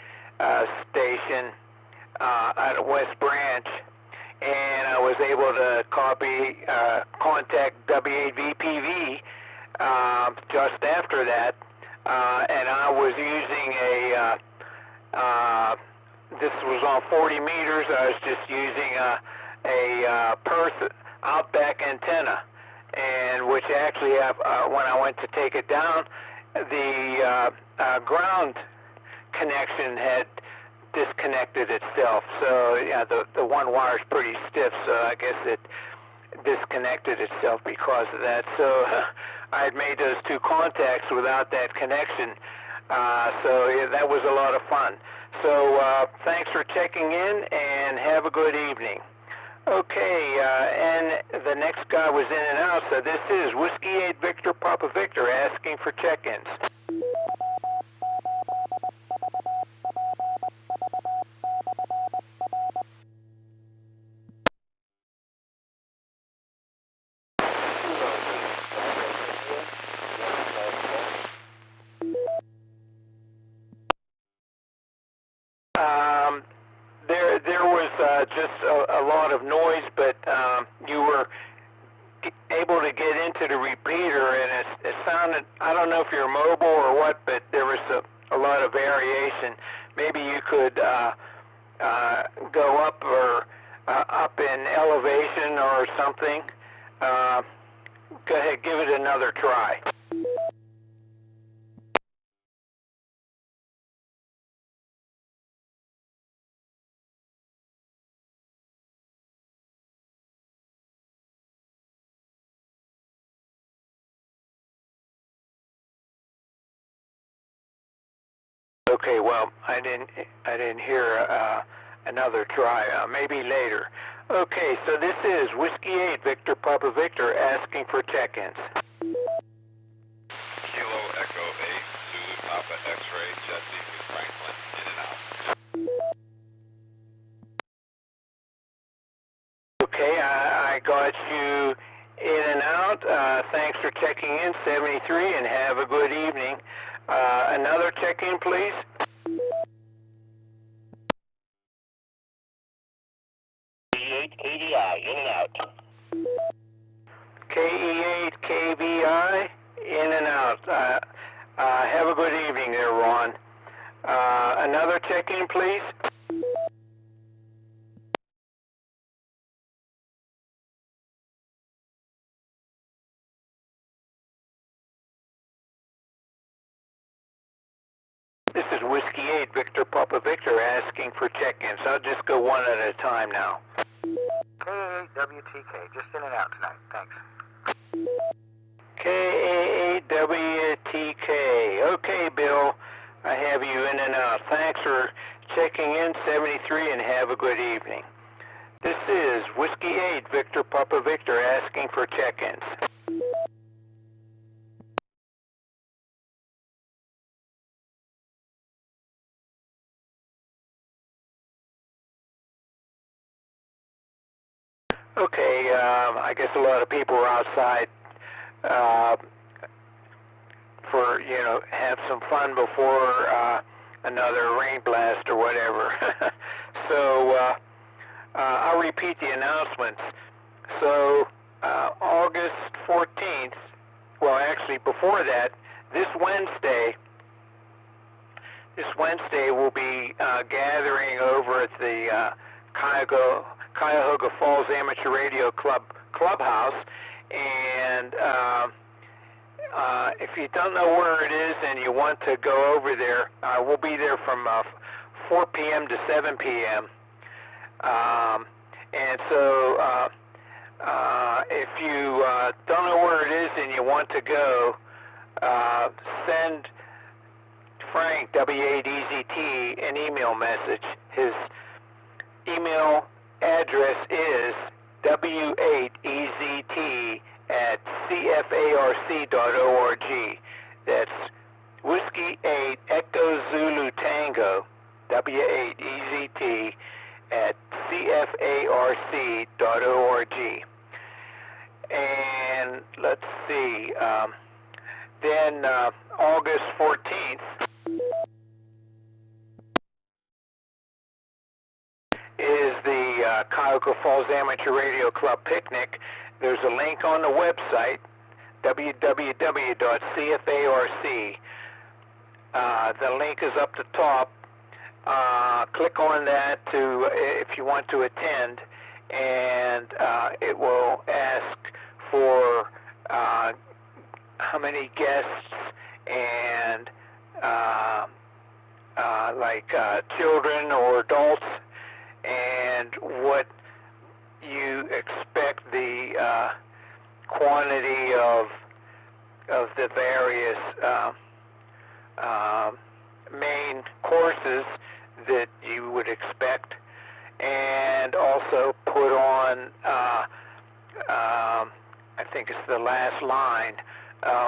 station at West Branch, and I was able to contact W8VPV just after that, and I was using this was on 40 meters. I was just using a Perth Outback antenna, and which actually, when I went to take it down, the ground connection had disconnected itself. So yeah, the one wire is pretty stiff, so I guess it disconnected itself because of that. So I had made those two contacts without that connection. So yeah, that was a lot of fun. So thanks for checking in, and have a good evening. Okay, and the next guy was in and out, so this is Whiskey 8 Victor Papa Victor asking for check-ins. There was just a lot of noise, but you were able to get into the repeater, and it sounded, I don't know if you're mobile or what, but there was a lot of variation. Maybe you could go up or up in elevation or something. Go ahead, give it another try. Okay, well, I didn't hear another try. Maybe later. Okay, so this is Whiskey 8 Victor Papa Victor asking for check-ins. Kilo Echo 8 Zulu Papa X-Ray Jesse New Franklin in and out. Okay, I got you in and out. Thanks for checking in, 73, and have a good evening. Another check-in, please. KE8KVI, in and out. KE8KVI, in and out. Have a good evening there, Ron. Another check-in, please. This is Whiskey 8 Victor Papa Victor asking for check-ins. I'll just go one at a time now. K8WTK, just in and out tonight. Thanks. K8WTK. Okay, Bill, I have you in and out. Thanks for checking in, 73, and have a good evening. This is Whiskey 8 Victor Papa Victor asking for check-ins. Okay, I guess a lot of people are outside for, have some fun before another rain blast or whatever. So I'll repeat the announcements. So August 14th, well, actually before that, this Wednesday we'll be gathering over at the Cuyahoga Falls Amateur Radio Clubhouse, and if you don't know where it is and you want to go over there, we'll be there from 4 p.m. to 7 p.m. And so if you don't know where it is and you want to go, send Frank, W8EZT, an email message. His email address is w8EZT@cfarc.org. That's Whiskey 8 Echo Zulu Tango, W8EZT@cfarc.org. And let's see, then August 14th is the Cuyahoga Falls Amateur Radio Club Picnic. There's a link on the website, www.cfarc. The link is up the top. Click on that if you want to attend, and it will ask for how many guests and children or adults, and what you expect the quantity of the various main courses that you would expect, and also put on I think it's the last line,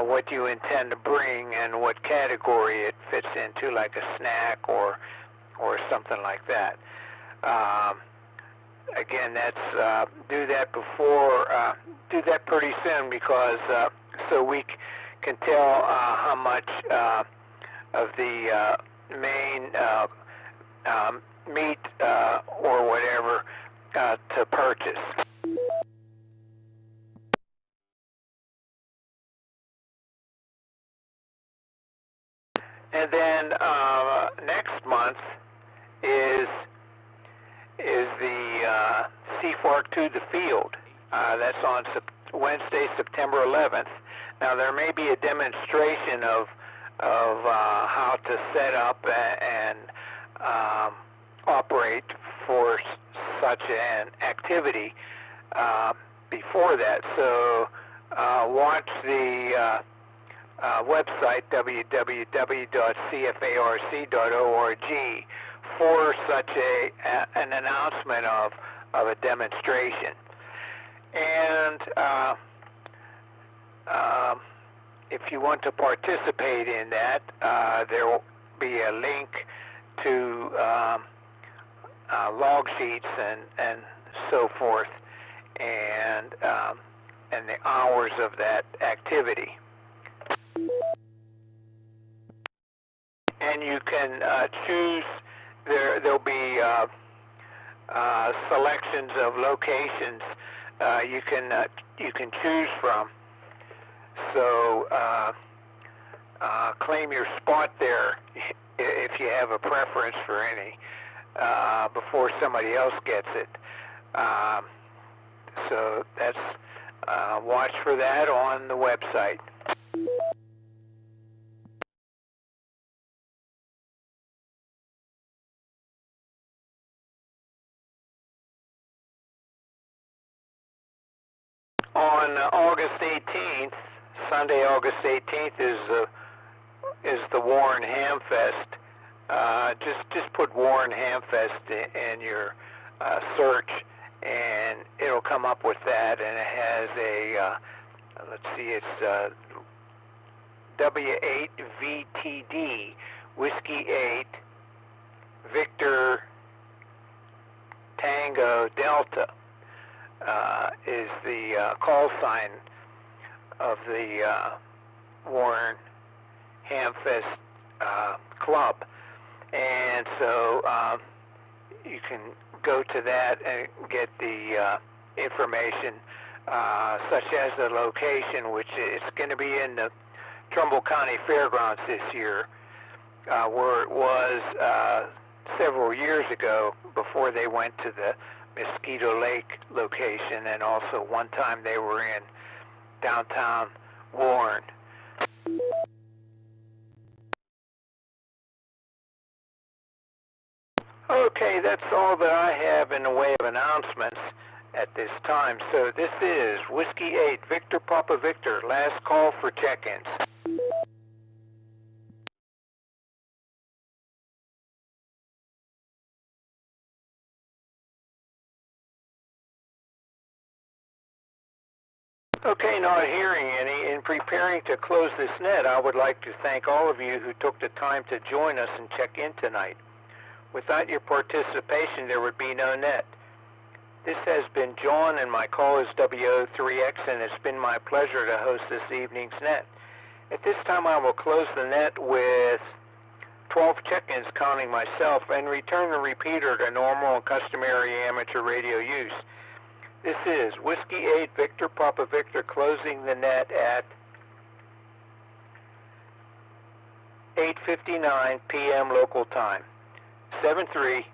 what you intend to bring and what category it fits into, like a snack or something like that. Again, that's do that pretty soon, because so we can tell how much of the main meat or whatever to purchase. And then next month is the CFARC to the Field. That's on Wednesday, September 11th. Now, there may be a demonstration of how to set up and operate for such an activity before that. So watch the website, www.cfarc.org, for such an announcement of a demonstration. And if you want to participate in that, there will be a link to log sheets and so forth, and the hours of that activity. And you can choose. There'll be selections of locations you can choose from. So claim your spot there if you have a preference for any before somebody else gets it. So that's watch for that on the website. On August 18th, Sunday, August 18th, is the Warren Hamfest. Just put Warren Hamfest in your search, and it'll come up with that. And it has a let's see, it's W8VPV, Whiskey 8, Victor Tango Delta. Is the call sign of the Warren Hamfest Club. And so you can go to that and get the information, such as the location, which is going to be in the Trumbull County Fairgrounds this year, where it was several years ago before they went to the Mosquito Lake location, and also one time they were in downtown Warren. Okay, that's all that I have in the way of announcements at this time. So this is Whiskey 8, Victor Papa Victor, last call for check-ins. Okay, not hearing any. In preparing to close this net, I would like to thank all of you who took the time to join us and check in tonight. Without your participation, there would be no net. This has been John, and my call is W8VPV, and it's been my pleasure to host this evening's net. At this time, I will close the net with 12 check-ins counting myself and return the repeater to normal and customary amateur radio use. This is Whiskey 8, Victor Papa Victor, closing the net at 8:59 p.m. local time. 7-3.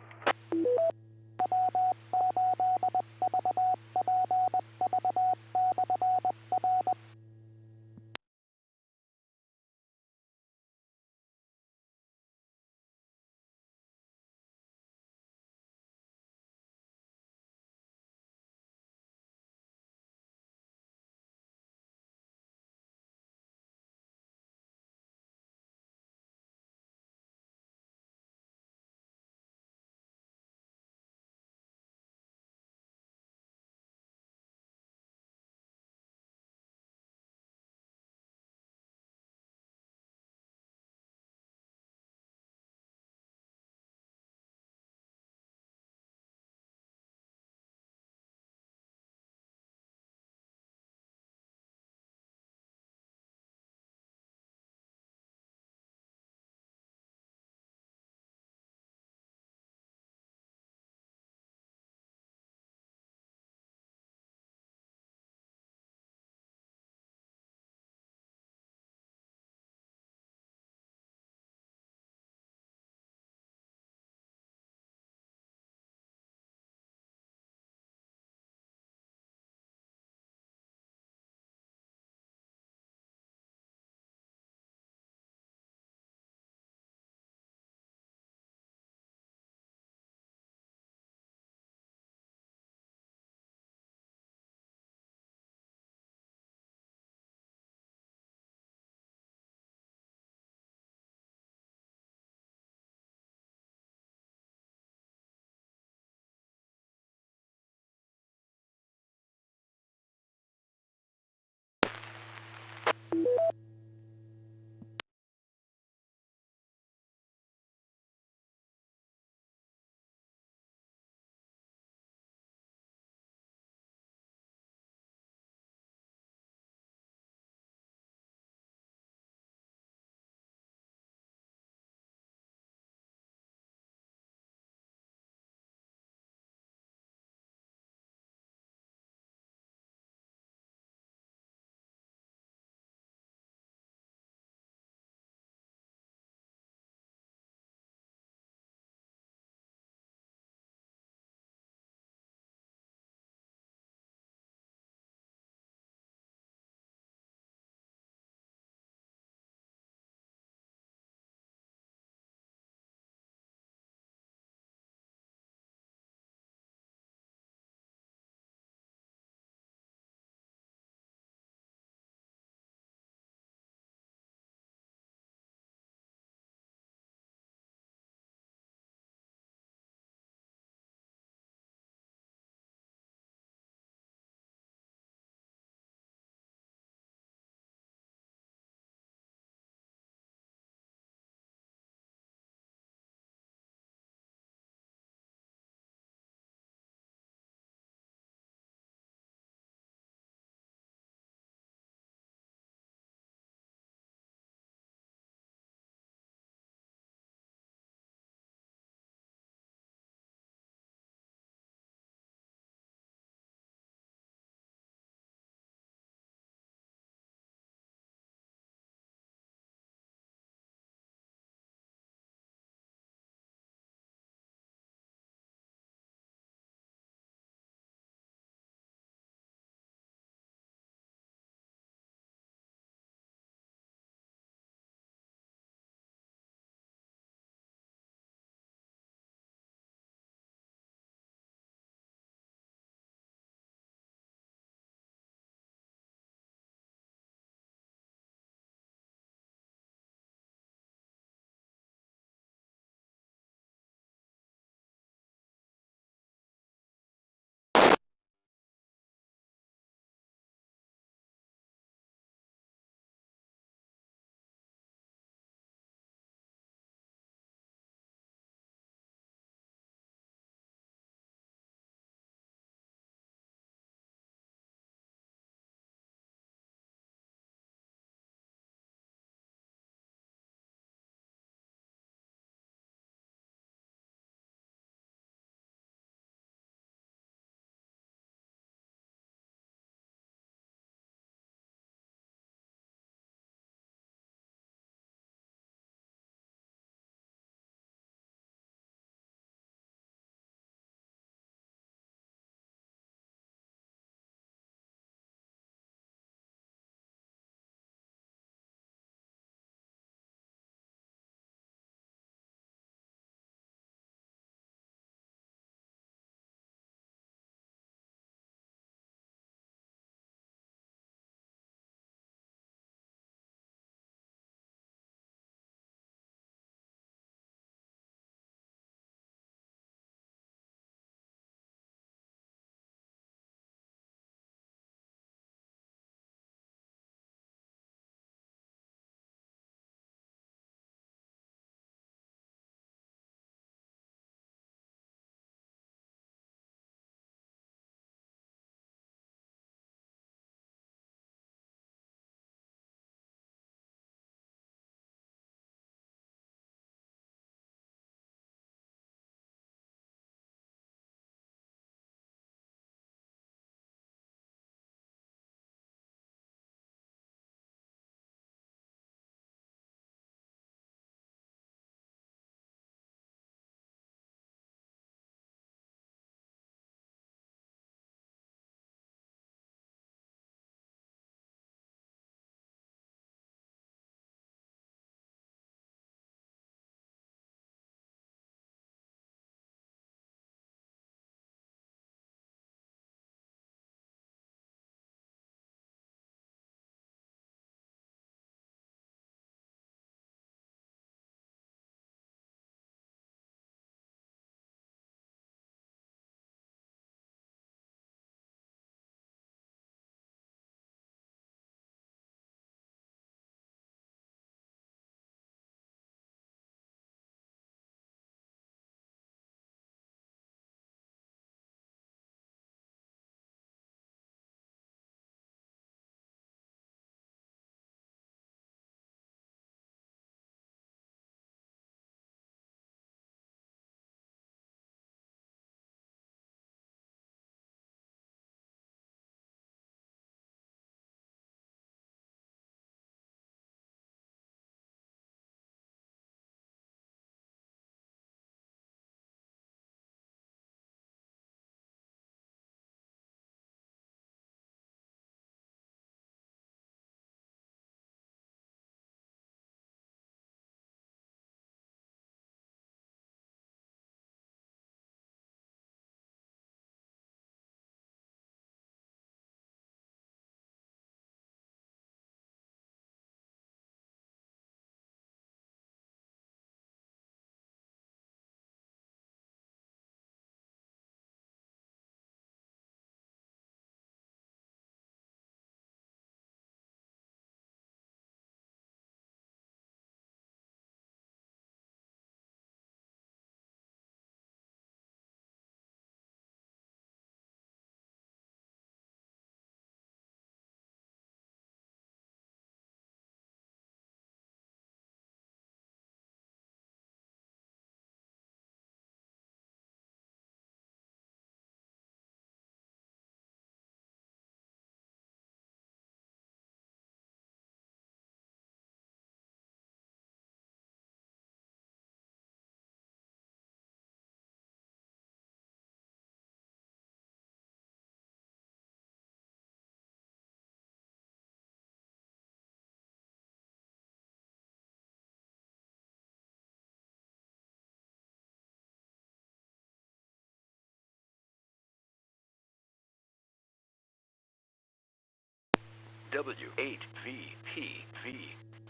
W8VPV.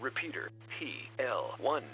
Repeater TL110.9.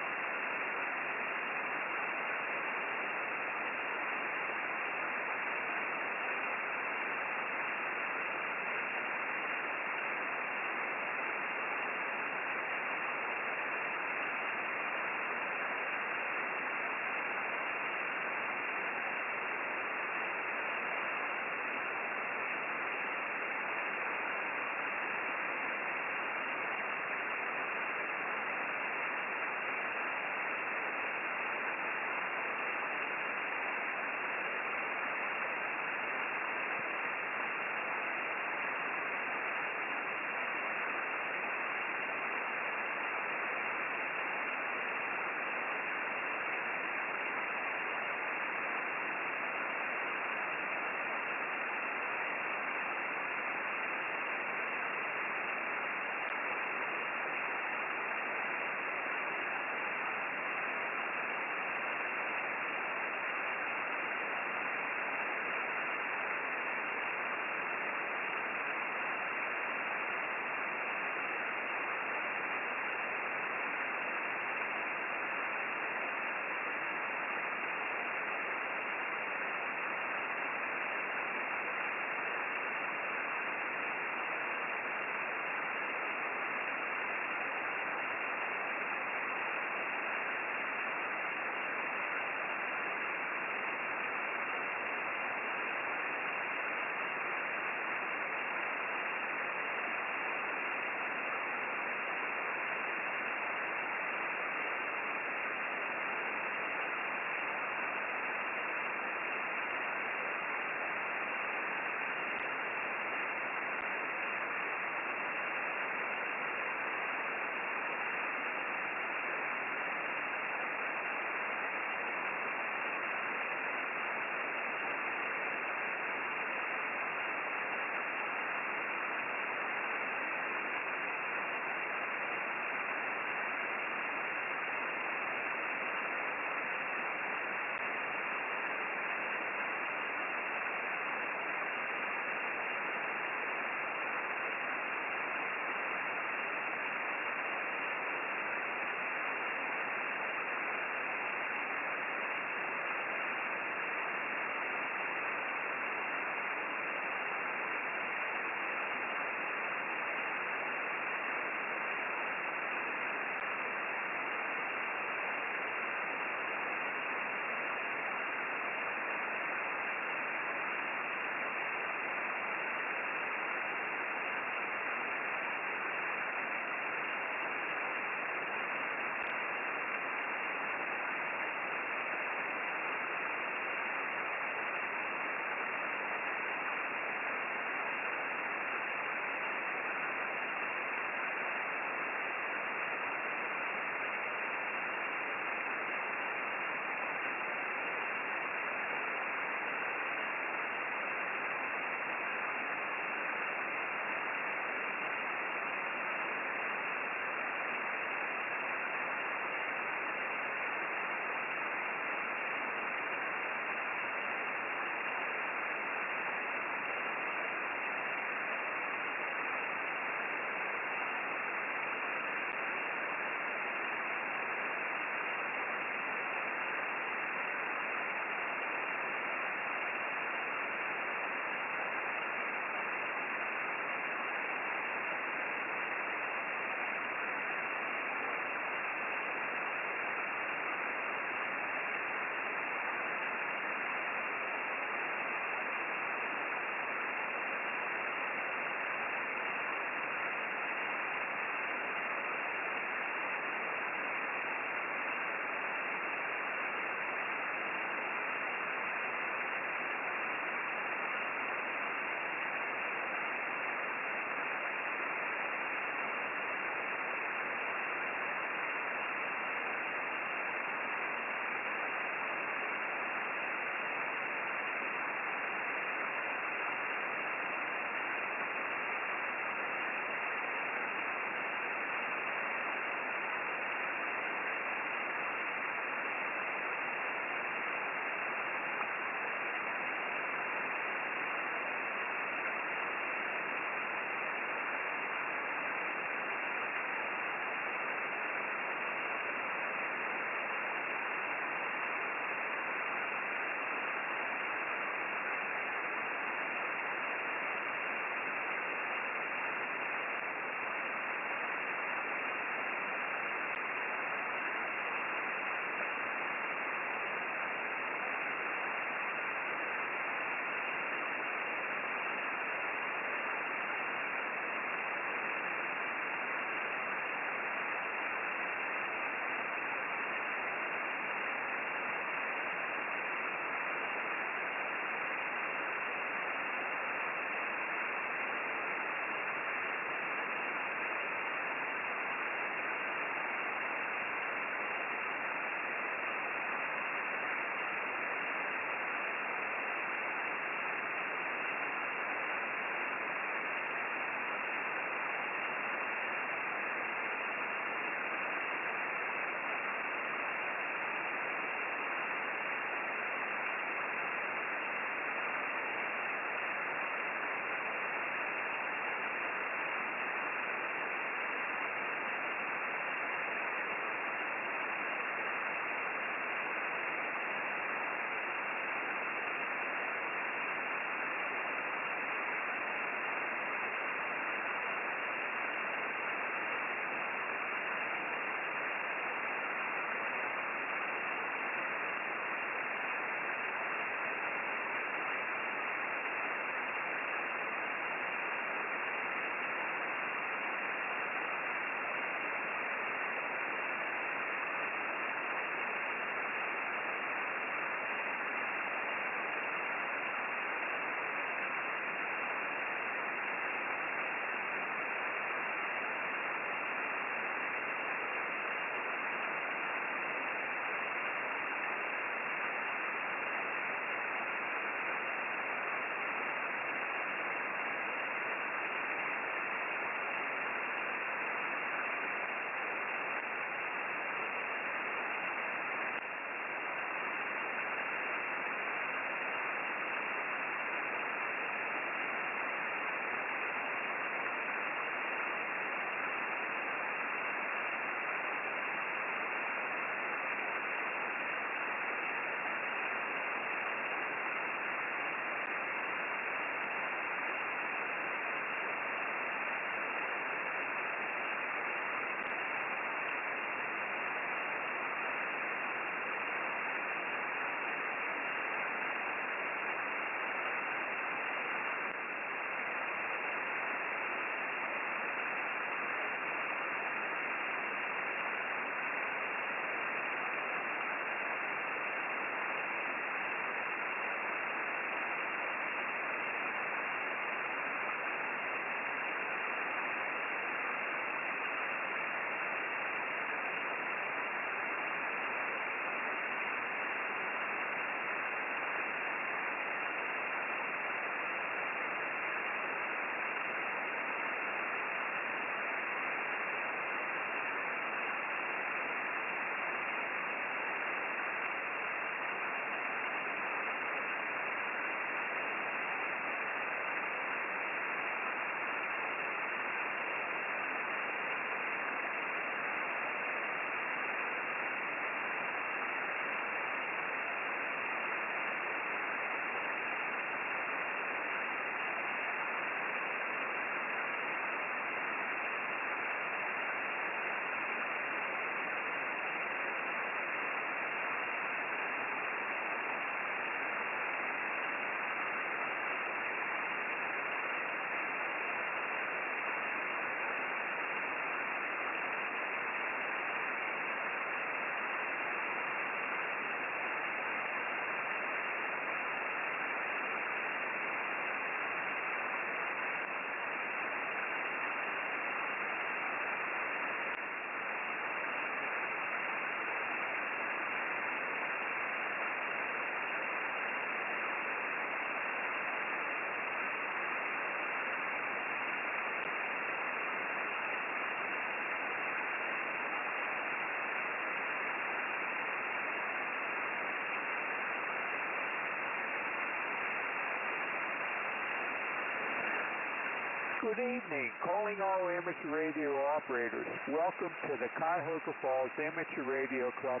Good evening. Calling all amateur radio operators. Welcome to the Cuyahoga Falls Amateur Radio Club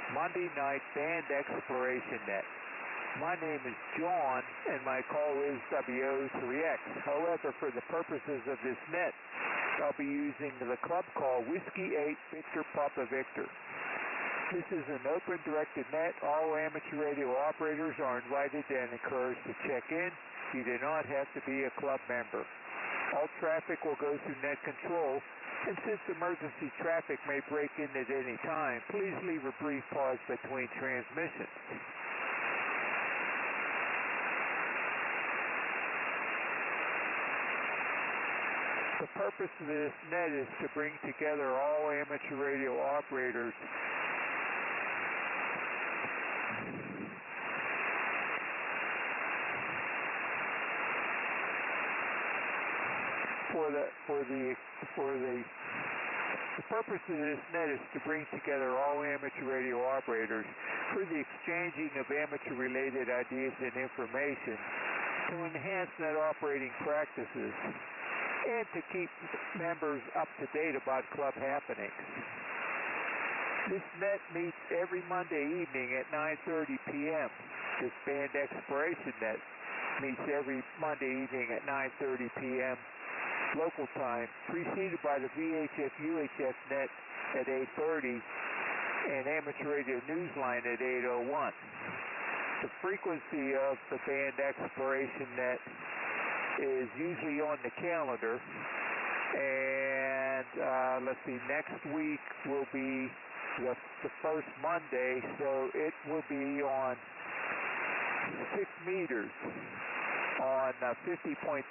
Monday night band exploration net. My name is John, and my call is W8VPV. However, for the purposes of this net, I'll be using the club call Whiskey 8 Victor Papa Victor. This is an open directed net. All amateur radio operators are invited and encouraged to check in. You do not have to be a club member. All traffic will go through net control, and since emergency traffic may break in at any time, please leave a brief pause between transmissions. The purpose of this net is to bring together all amateur radio operators The purpose of this net is to bring together all amateur radio operators for the exchanging of amateur-related ideas and information to enhance net operating practices and to keep members up to date about club happenings. This net meets every Monday evening at 9:30 p.m. This band exploration net meets every Monday evening at 9:30 p.m. local time, preceded by the VHF-UHF net at 8:30 and amateur radio Newsline at 8:01. The frequency of the band exploration net is usually on the calendar, and let's see, next week will be the first Monday, so it will be on 6 meters on 50.270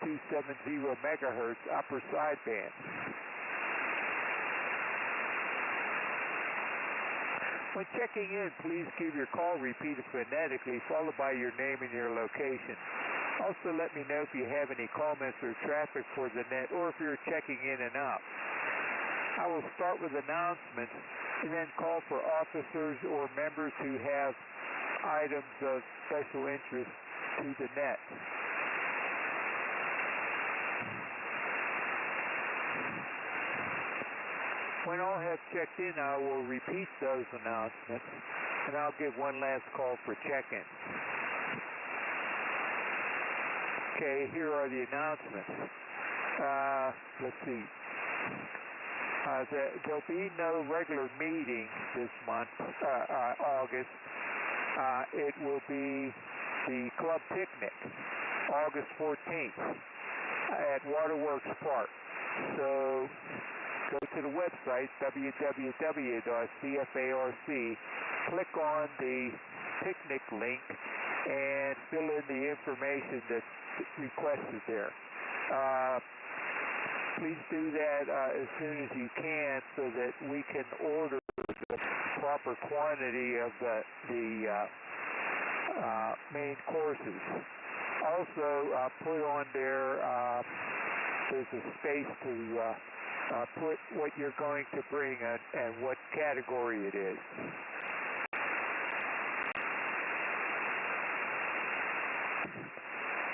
megahertz upper sideband. When checking in, please give your call repeated phonetically, followed by your name and your location. Also, let me know if you have any comments or traffic for the net, or if you're checking in and out. I will start with announcements and then call for officers or members who have items of special interest to the net. When all have checked in, I will repeat those announcements, and I'll give one last call for check-in. Okay, here are the announcements. Let's see. There'll be no regular meeting this month, August. It will be the club picnic, August 14th, at Waterworks Park. So go to the website, www.cfarc, click on the picnic link, and fill in the information that's requested there. Please do that as soon as you can so that we can order the proper quantity of the main courses. Also, put on there, there's a space to put what you're going to bring and what category it is.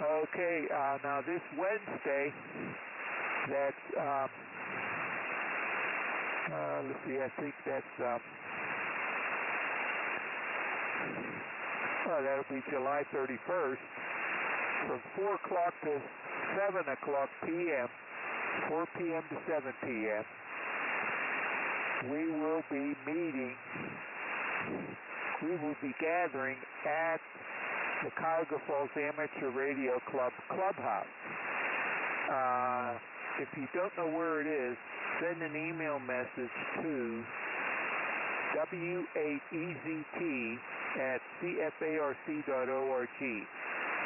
Okay, now this Wednesday, that's, let's see, I think that's, that'll be July 31st, from 4 o'clock to 7 o'clock p.m., 4 p.m. to 7 p.m., we will be gathering at the Cuyahoga Falls Amateur Radio Club Clubhouse. If you don't know where it is, send an email message to w8EZT@cfarc.org.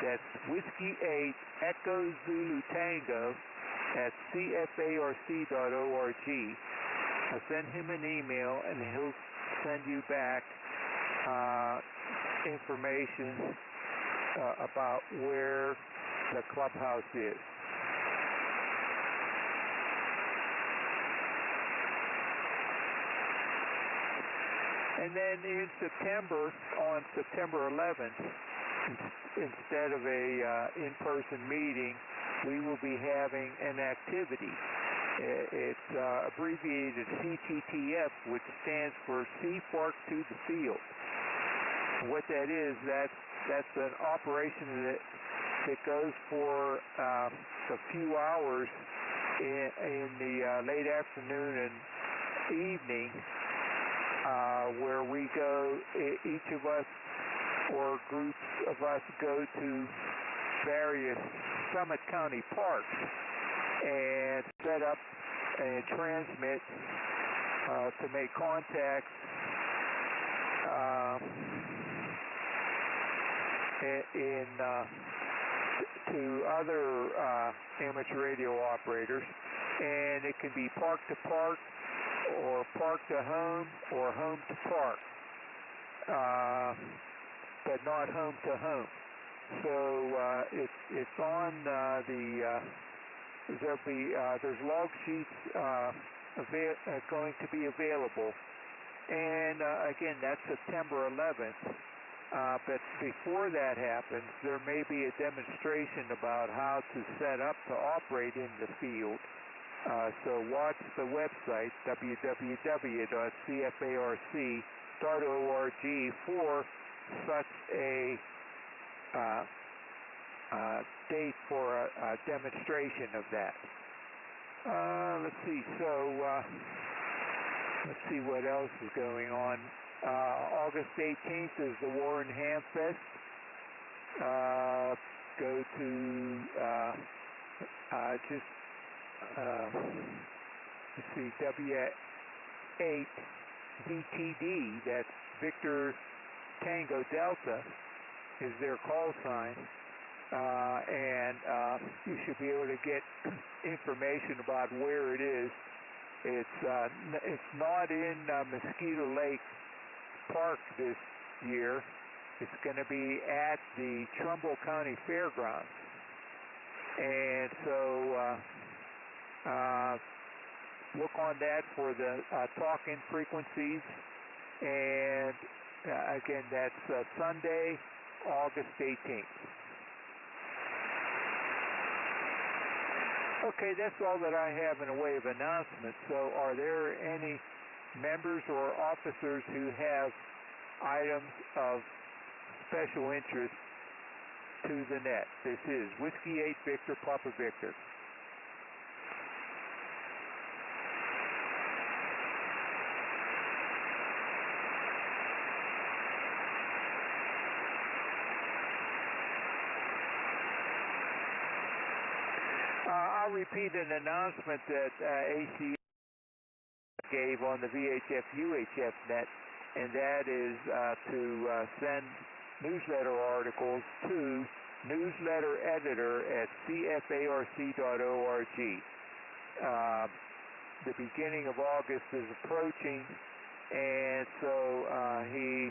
That's Whiskey 8 Echo Zulu Tango @cfarc.org. Send him an email and he'll send you back information about where the clubhouse is. And then in September, on September 11th, instead of a in-person meeting, we will be having an activity. It's abbreviated CTTF, which stands for Sea Fork to the Field. What that is, that's an operation that goes for a few hours in the late afternoon and evening, where we go, each of us or groups of us go to various Summit County parks and set up and transmit to make contacts to other amateur radio operators, and it can be park to park or park to home or home to park, but not home to home. So it's on there's log sheets going to be available, and again, that's September 11th. But before that happens, there may be a demonstration about how to set up to operate in the field. So watch the website, www.cfarc.org, for such a date for a demonstration of that. Let's see. So let's see what else is going on. August 18th is the Warren Ham Fest. Go to let's see, W8VPV, that's Victor Tango Delta, is their call sign. And you should be able to get information about where it is. It's not in Mosquito Lake Park this year. It's going to be at the Trumbull County Fairgrounds, and so look on that for the talk-in frequencies. And again, that's Sunday, August 18th. Okay, that's all that I have in a way of announcements. So are there any members or officers who have items of special interest to the net? This is Whiskey 8 Victor Papa Victor. I'll repeat an announcement that AC gave on the VHF UHF net, and that is to send newsletter articles to newsletter editor at cfarc.org. The beginning of August is approaching, and so he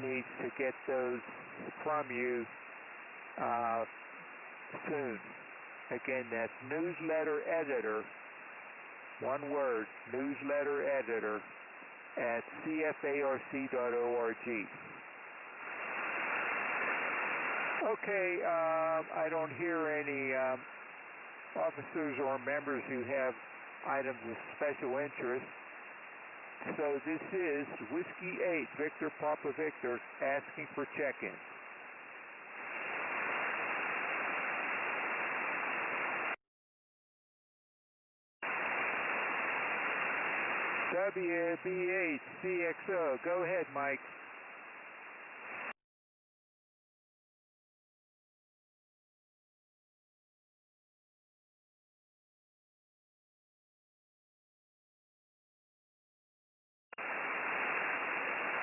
needs to get those from you soon. Again, that's newsletter editor, one word, newsletter editor at cfarc.org. Okay, I don't hear any officers or members who have items of special interest. So this is Whiskey 8 Victor Papa Victor asking for check-in. WB8CXO, go ahead, Mike.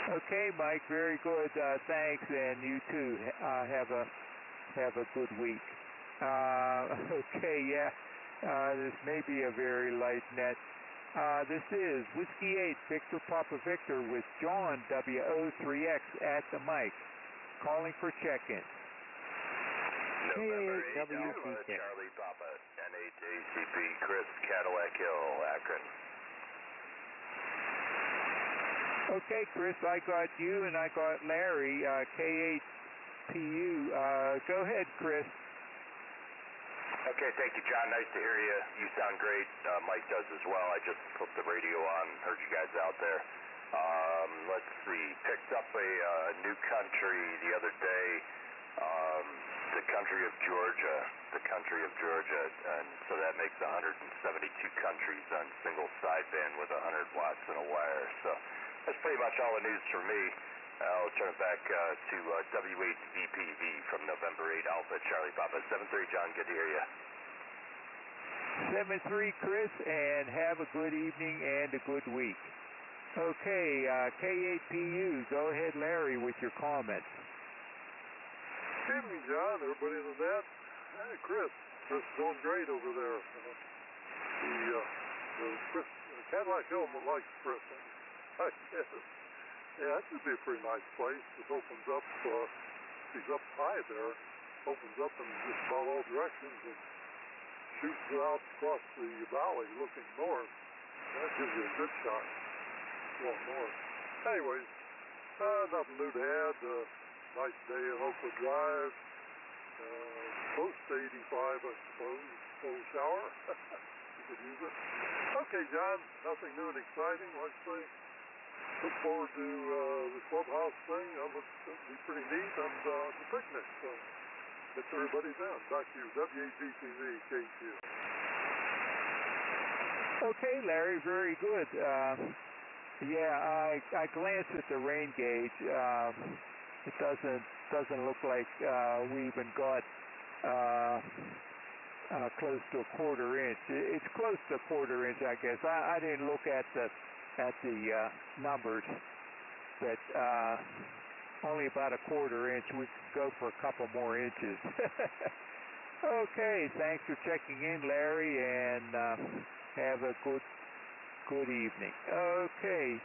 Okay, Mike, very good. Thanks, and you too. Have a good week. Okay, yeah. This may be a very light net. This is Whiskey 8 Victor Papa Victor with John WO3X at the mic, calling for check-in. November 8 Alpha Charlie Papa, N8ACP Chris Cadillac Hill, Akron. Okay, Chris, I got you and I got Larry, K8PU. Go ahead, Chris. Okay, thank you, John. Nice to hear you. You sound great. Mike does as well. I just put the radio on, heard you guys out there. Let's see. Picked up a new country the other day, the country of Georgia. And so that makes 172 countries on single sideband with 100 watts and a wire. So that's pretty much all the news for me. I'll turn it back to W8VPV from November 8 Alpha Charlie Papa. 7-3, John. Good to hear you. 7-3, Chris, and have a good evening and a good week. Okay, K8PU, go ahead, Larry, with your comments. Good evening, John. Everybody in the net. Hey, Chris. Chris is doing great over there. The Cadillac helmet likes Chris, I guess. Yeah, that should be a pretty nice place. It opens up, he's up high there, opens up in just about all directions and shoots out across the valley looking north. That gives you a good shot going north. Anyways, nothing new to add. Nice day in Oakwood Drive. Close to 85, I suppose. Full shower. You could use it. Okay, John, nothing new and exciting, let's say. Look forward to the clubhouse thing. It'll be pretty neat, and the picnic. So, get everybody down. Back to you, W8VPV, KQ. Okay, Larry, very good. Yeah, I glanced at the rain gauge. It doesn't look like we even got close to a quarter inch. It's close to a quarter inch, I guess. I didn't look at the numbers, but only about a quarter inch. We could go for a couple more inches. Okay, thanks for checking in, Larry, and have a good evening. Okay,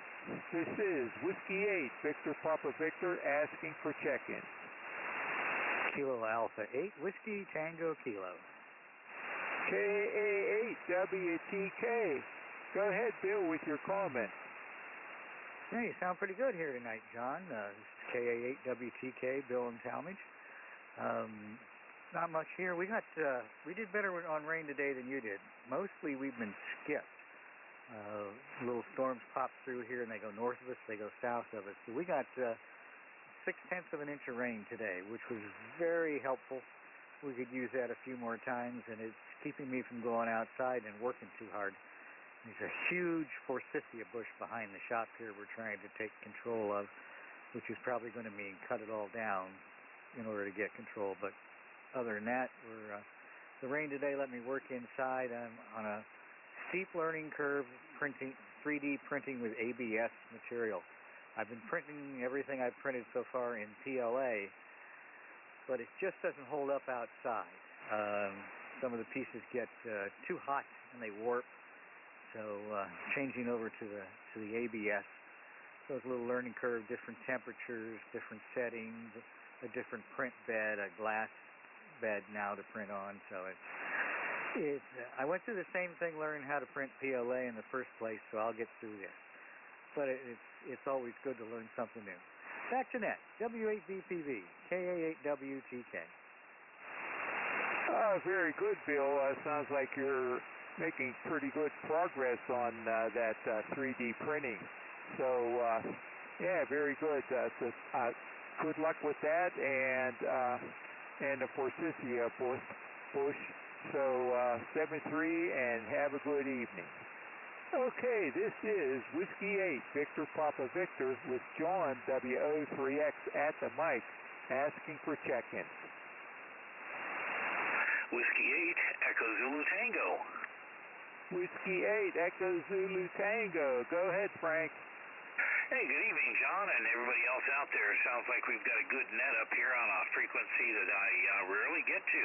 this is Whiskey 8, Victor Papa Victor, asking for check-in. Kilo Alpha 8, Whiskey Tango Kilo. KA8WTK. Go ahead, Bill, with your comment. Yeah, you sound pretty good here tonight, John. This is KA8WTK, Bill and Talmadge. Not much here. We did better on rain today than you did. Mostly we've been skipped. Little storms pop through here and they go north of us, they go south of us. So we got 0.6 of an inch of rain today, which was very helpful. We could use that a few more times, and it's keeping me from going outside and working too hard. There's a huge forsythia bush behind the shop here we're trying to take control of, which is probably going to mean cut it all down in order to get control. But other than that, the rain today let me work inside. I'm on a steep learning curve, printing 3D printing with ABS material. I've been printing everything I've printed so far in PLA, but it just doesn't hold up outside. Some of the pieces get too hot and they warp. So changing over to the ABS, so it's a little learning curve, different temperatures, different settings, a different print bed, a glass bed now to print on. So I went through the same thing learning how to print PLA in the first place, so I'll get through this. But it's always good to learn something new. Back to net, W8VPV, KA8WTK. Very good, Bill. Sounds like you're making pretty good progress on that 3D printing. So, yeah, very good. Good luck with that, and the forsythia bush. So, 7-3, and have a good evening. Okay, this is Whiskey 8, Victor Papa Victor, with John WO3X at the mic, asking for check-in. Whiskey 8, Echo Zulu Tango. Whiskey 8, Echo Zulu Tango. Go ahead, Frank. Hey, good evening, John, and everybody else out there. Sounds like we've got a good net up here on a frequency that I rarely get to.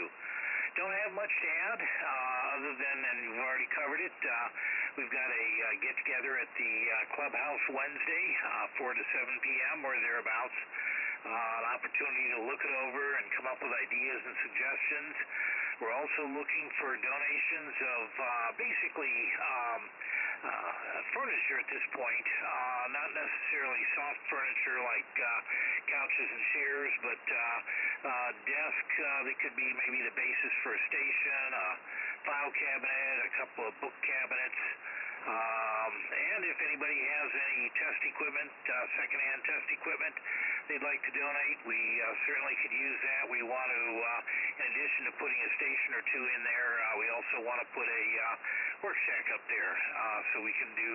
Don't have much to add other than, and you've already covered it, we've got a get-together at the clubhouse Wednesday, 4 to 7 p.m. or thereabouts. An opportunity to look it over and come up with ideas and suggestions. We're also looking for donations of basically, for furniture at this point, not necessarily soft furniture like couches and chairs, but desk that could be maybe the basis for a station, a file cabinet, a couple of book cabinets. And if anybody has any test equipment, secondhand test equipment they'd like to donate, we certainly could use that. We want to, in addition to putting a station or two in there, we also want to put a work shack up there so we can do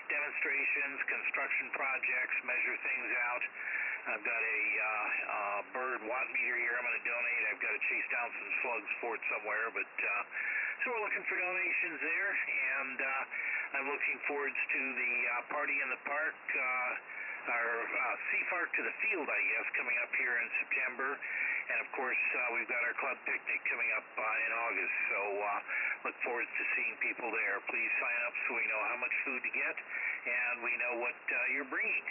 demonstrations, construction projects, measure things out. I've got a bird watt meter here I'm going to donate. I've got to chase down some slugs for it somewhere, but so we're looking for donations there, and I'm looking forward to the party in the park, our Sea Fark to the Field, I guess, coming up here in September. And, of course, we've got our club picnic coming up in August, so look forward to seeing people there. Please sign up so we know how much food to get and we know what you're bringing.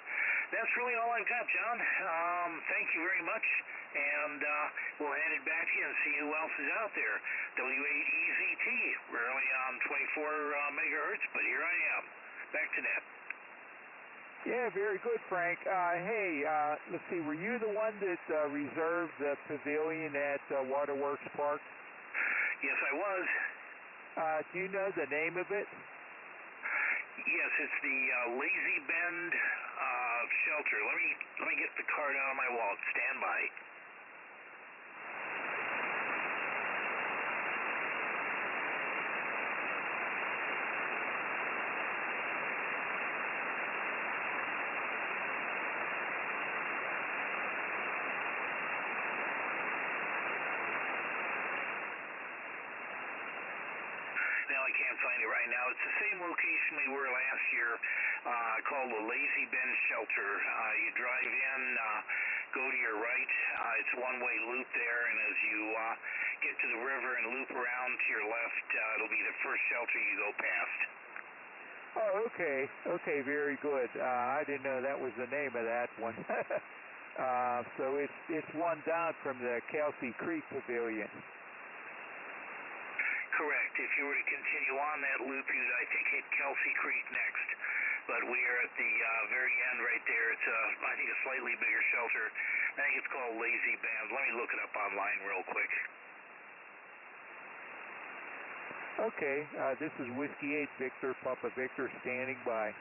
That's really all I've got, John. Thank you very much, and we'll hand it back to you and see who else is out there. W8VPV, we're only on 24 megahertz, but here I am. Back to Ned. Yeah, very good, Frank. Hey, let's see, were you the one that reserved the pavilion at Waterworks Park? Yes, I was. Do you know the name of it? Yes, it's the Lazy Bend shelter. Let me get the card out of my wallet. Stand by. I can't find it right now. It's the same location we were last year, called the Lazy Bend Shelter. You drive in, go to your right. It's a one-way loop there, and as you get to the river and loop around to your left, it'll be the first shelter you go past. Oh, okay. Okay, very good. I didn't know that was the name of that one. So it's one down from the Kelsey Creek Pavilion. Correct. If you were to continue on that loop, you'd, I think, hit Kelsey Creek next. But we are at the very end right there. It's, I think, a slightly bigger shelter. I think it's called Lazy Bend. Let me look it up online real quick. Okay. This is Whiskey 8 Victor, Papa Victor, standing by.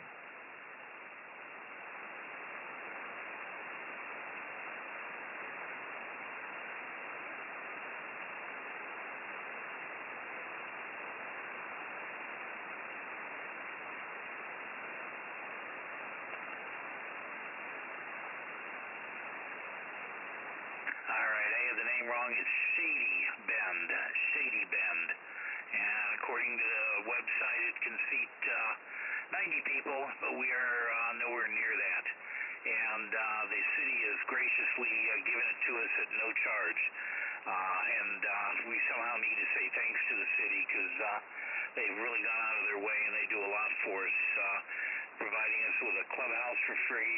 Wrong, it's Shady Bend, and according to the website it can seat 90 people, but we are nowhere near that, and the city has graciously given it to us at no charge, and we somehow need to say thanks to the city because they've really gone out of their way and they do a lot for us, providing us with a clubhouse for free,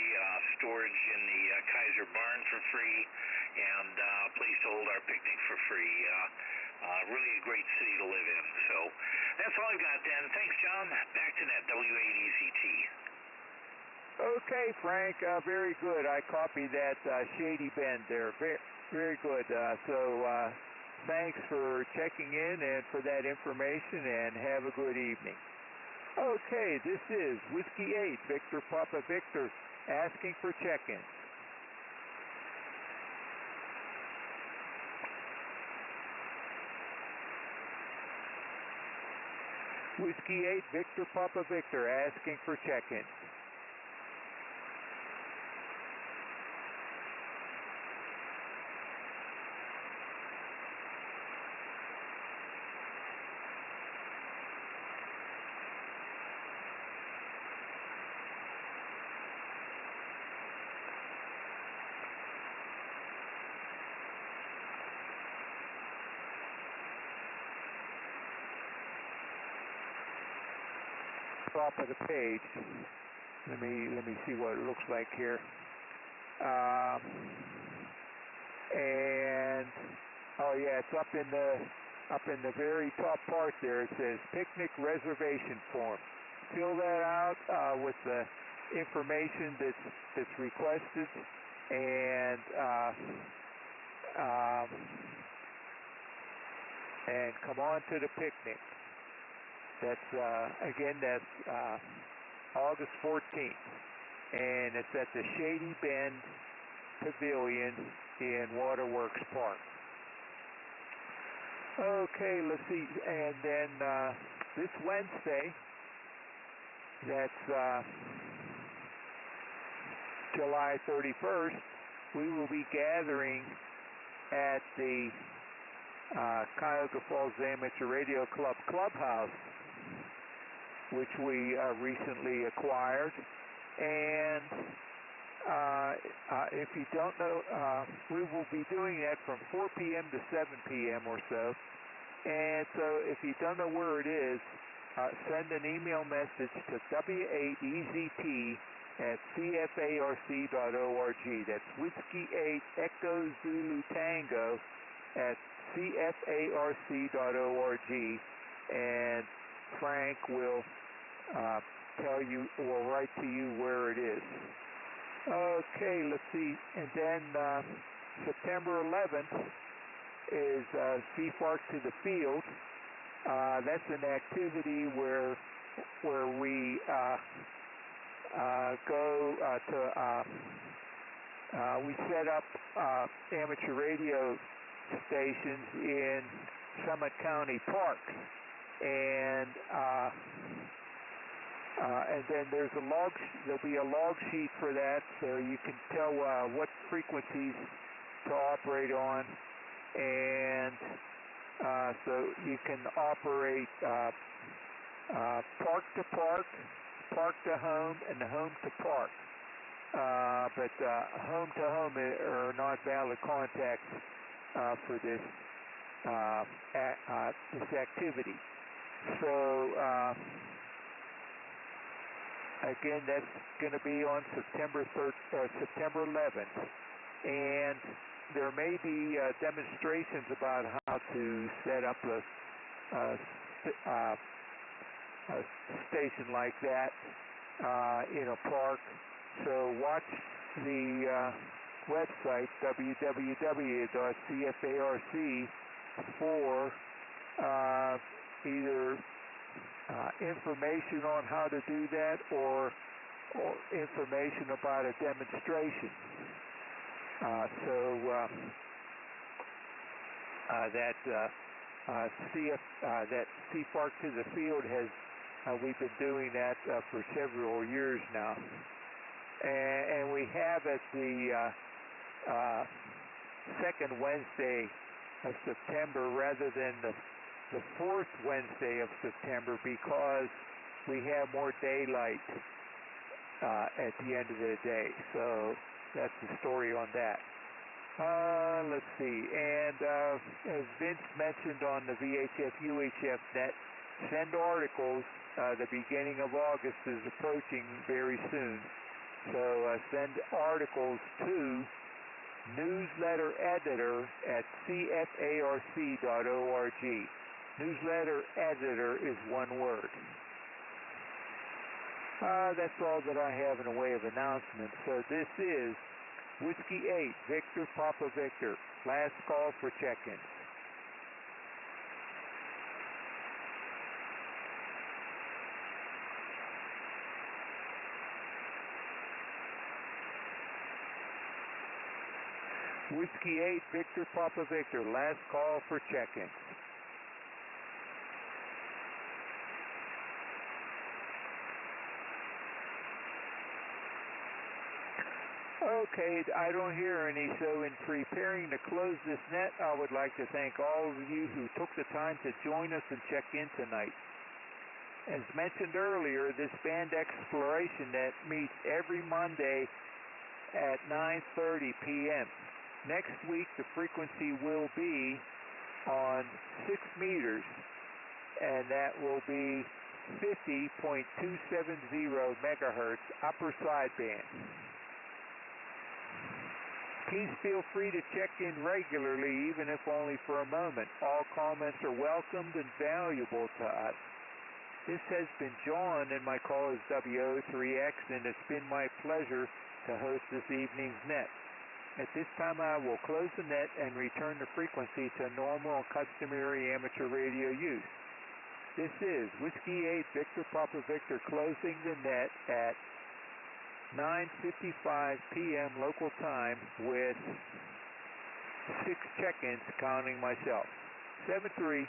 storage in the Kaiser Barn for free, and a place to hold our picnic for free. Really a great city to live in. So that's all I've got then. Thanks, John. Back to net, W8ECT. Okay, Frank, very good. I copied that Shady Bend there. Very good. So thanks for checking in and for that information, and have a good evening. Okay, this is Whiskey 8, Victor Papa Victor, asking for check-in. Whiskey 8, Victor Papa Victor, asking for check-in. Top of the page. Let me see what it looks like here. And oh yeah, it's up in the very top part there. It says picnic reservation form. fill that out with the information that's requested, and come on to the picnic. That's again, that's August 14th, and it's at the Shady Bend Pavilion in Waterworks Park. Okay, let's see, and then this Wednesday, that's July 31st, we will be gathering at the Cuyahoga Falls Amateur Radio Club Clubhouse, which we recently acquired. And if you don't know, we will be doing that from 4 p.m. to 7 p.m. or so. And so if you don't know where it is, send an email message to W8VPV@cfarc.org. That's Whiskey 8 Echo Zulu Tango at cfarc.org, and Frank will will write to you where it is. Okay, let's see. And then September 11th is CFARC to the Field. That's an activity where we go we set up amateur radio stations in Summit County parks, and then there'll be a log sheet for that, so you can tell what frequencies to operate on, and so you can operate park to park, park to home, and home to park. But home to home are not valid contacts for this activity. So again, that's going to be on September 11th, and there may be demonstrations about how to set up a station like that in a park. So watch the website www.cfarc for either information on how to do that or information about a demonstration. That CFARC to the Field has we've been doing that for several years now, and we have at the second Wednesday of September rather than the fourth Wednesday of September, because we have more daylight at the end of the day. So that's the story on that. Let's see, and as Vince mentioned on the VHF UHF net, send articles. The beginning of August is approaching very soon, so send articles to newsletter editor at cfarc.org. Newsletter editor is one word. That's all that I have in the way of announcements. So this is Whiskey 8, Victor Papa Victor, last call for check-ins. Whiskey 8, Victor Papa Victor, last call for check-ins. Okay, I don't hear any, so in preparing to close this net, I would like to thank all of you who took the time to join us and check in tonight. As mentioned earlier, this band exploration net meets every Monday at 9:30 p.m. Next week, the frequency will be on 6 meters, and that will be 50.270 megahertz upper sideband. Please feel free to check in regularly, even if only for a moment. All comments are welcomed and valuable to us. This has been John, and my call is W03X, and it's been my pleasure to host this evening's net. At this time, I will close the net and return the frequency to normal and customary amateur radio use. This is Whiskey 8 Victor Papa Victor closing the net at 9:55 p.m. local time with 6 check-ins counting myself. 73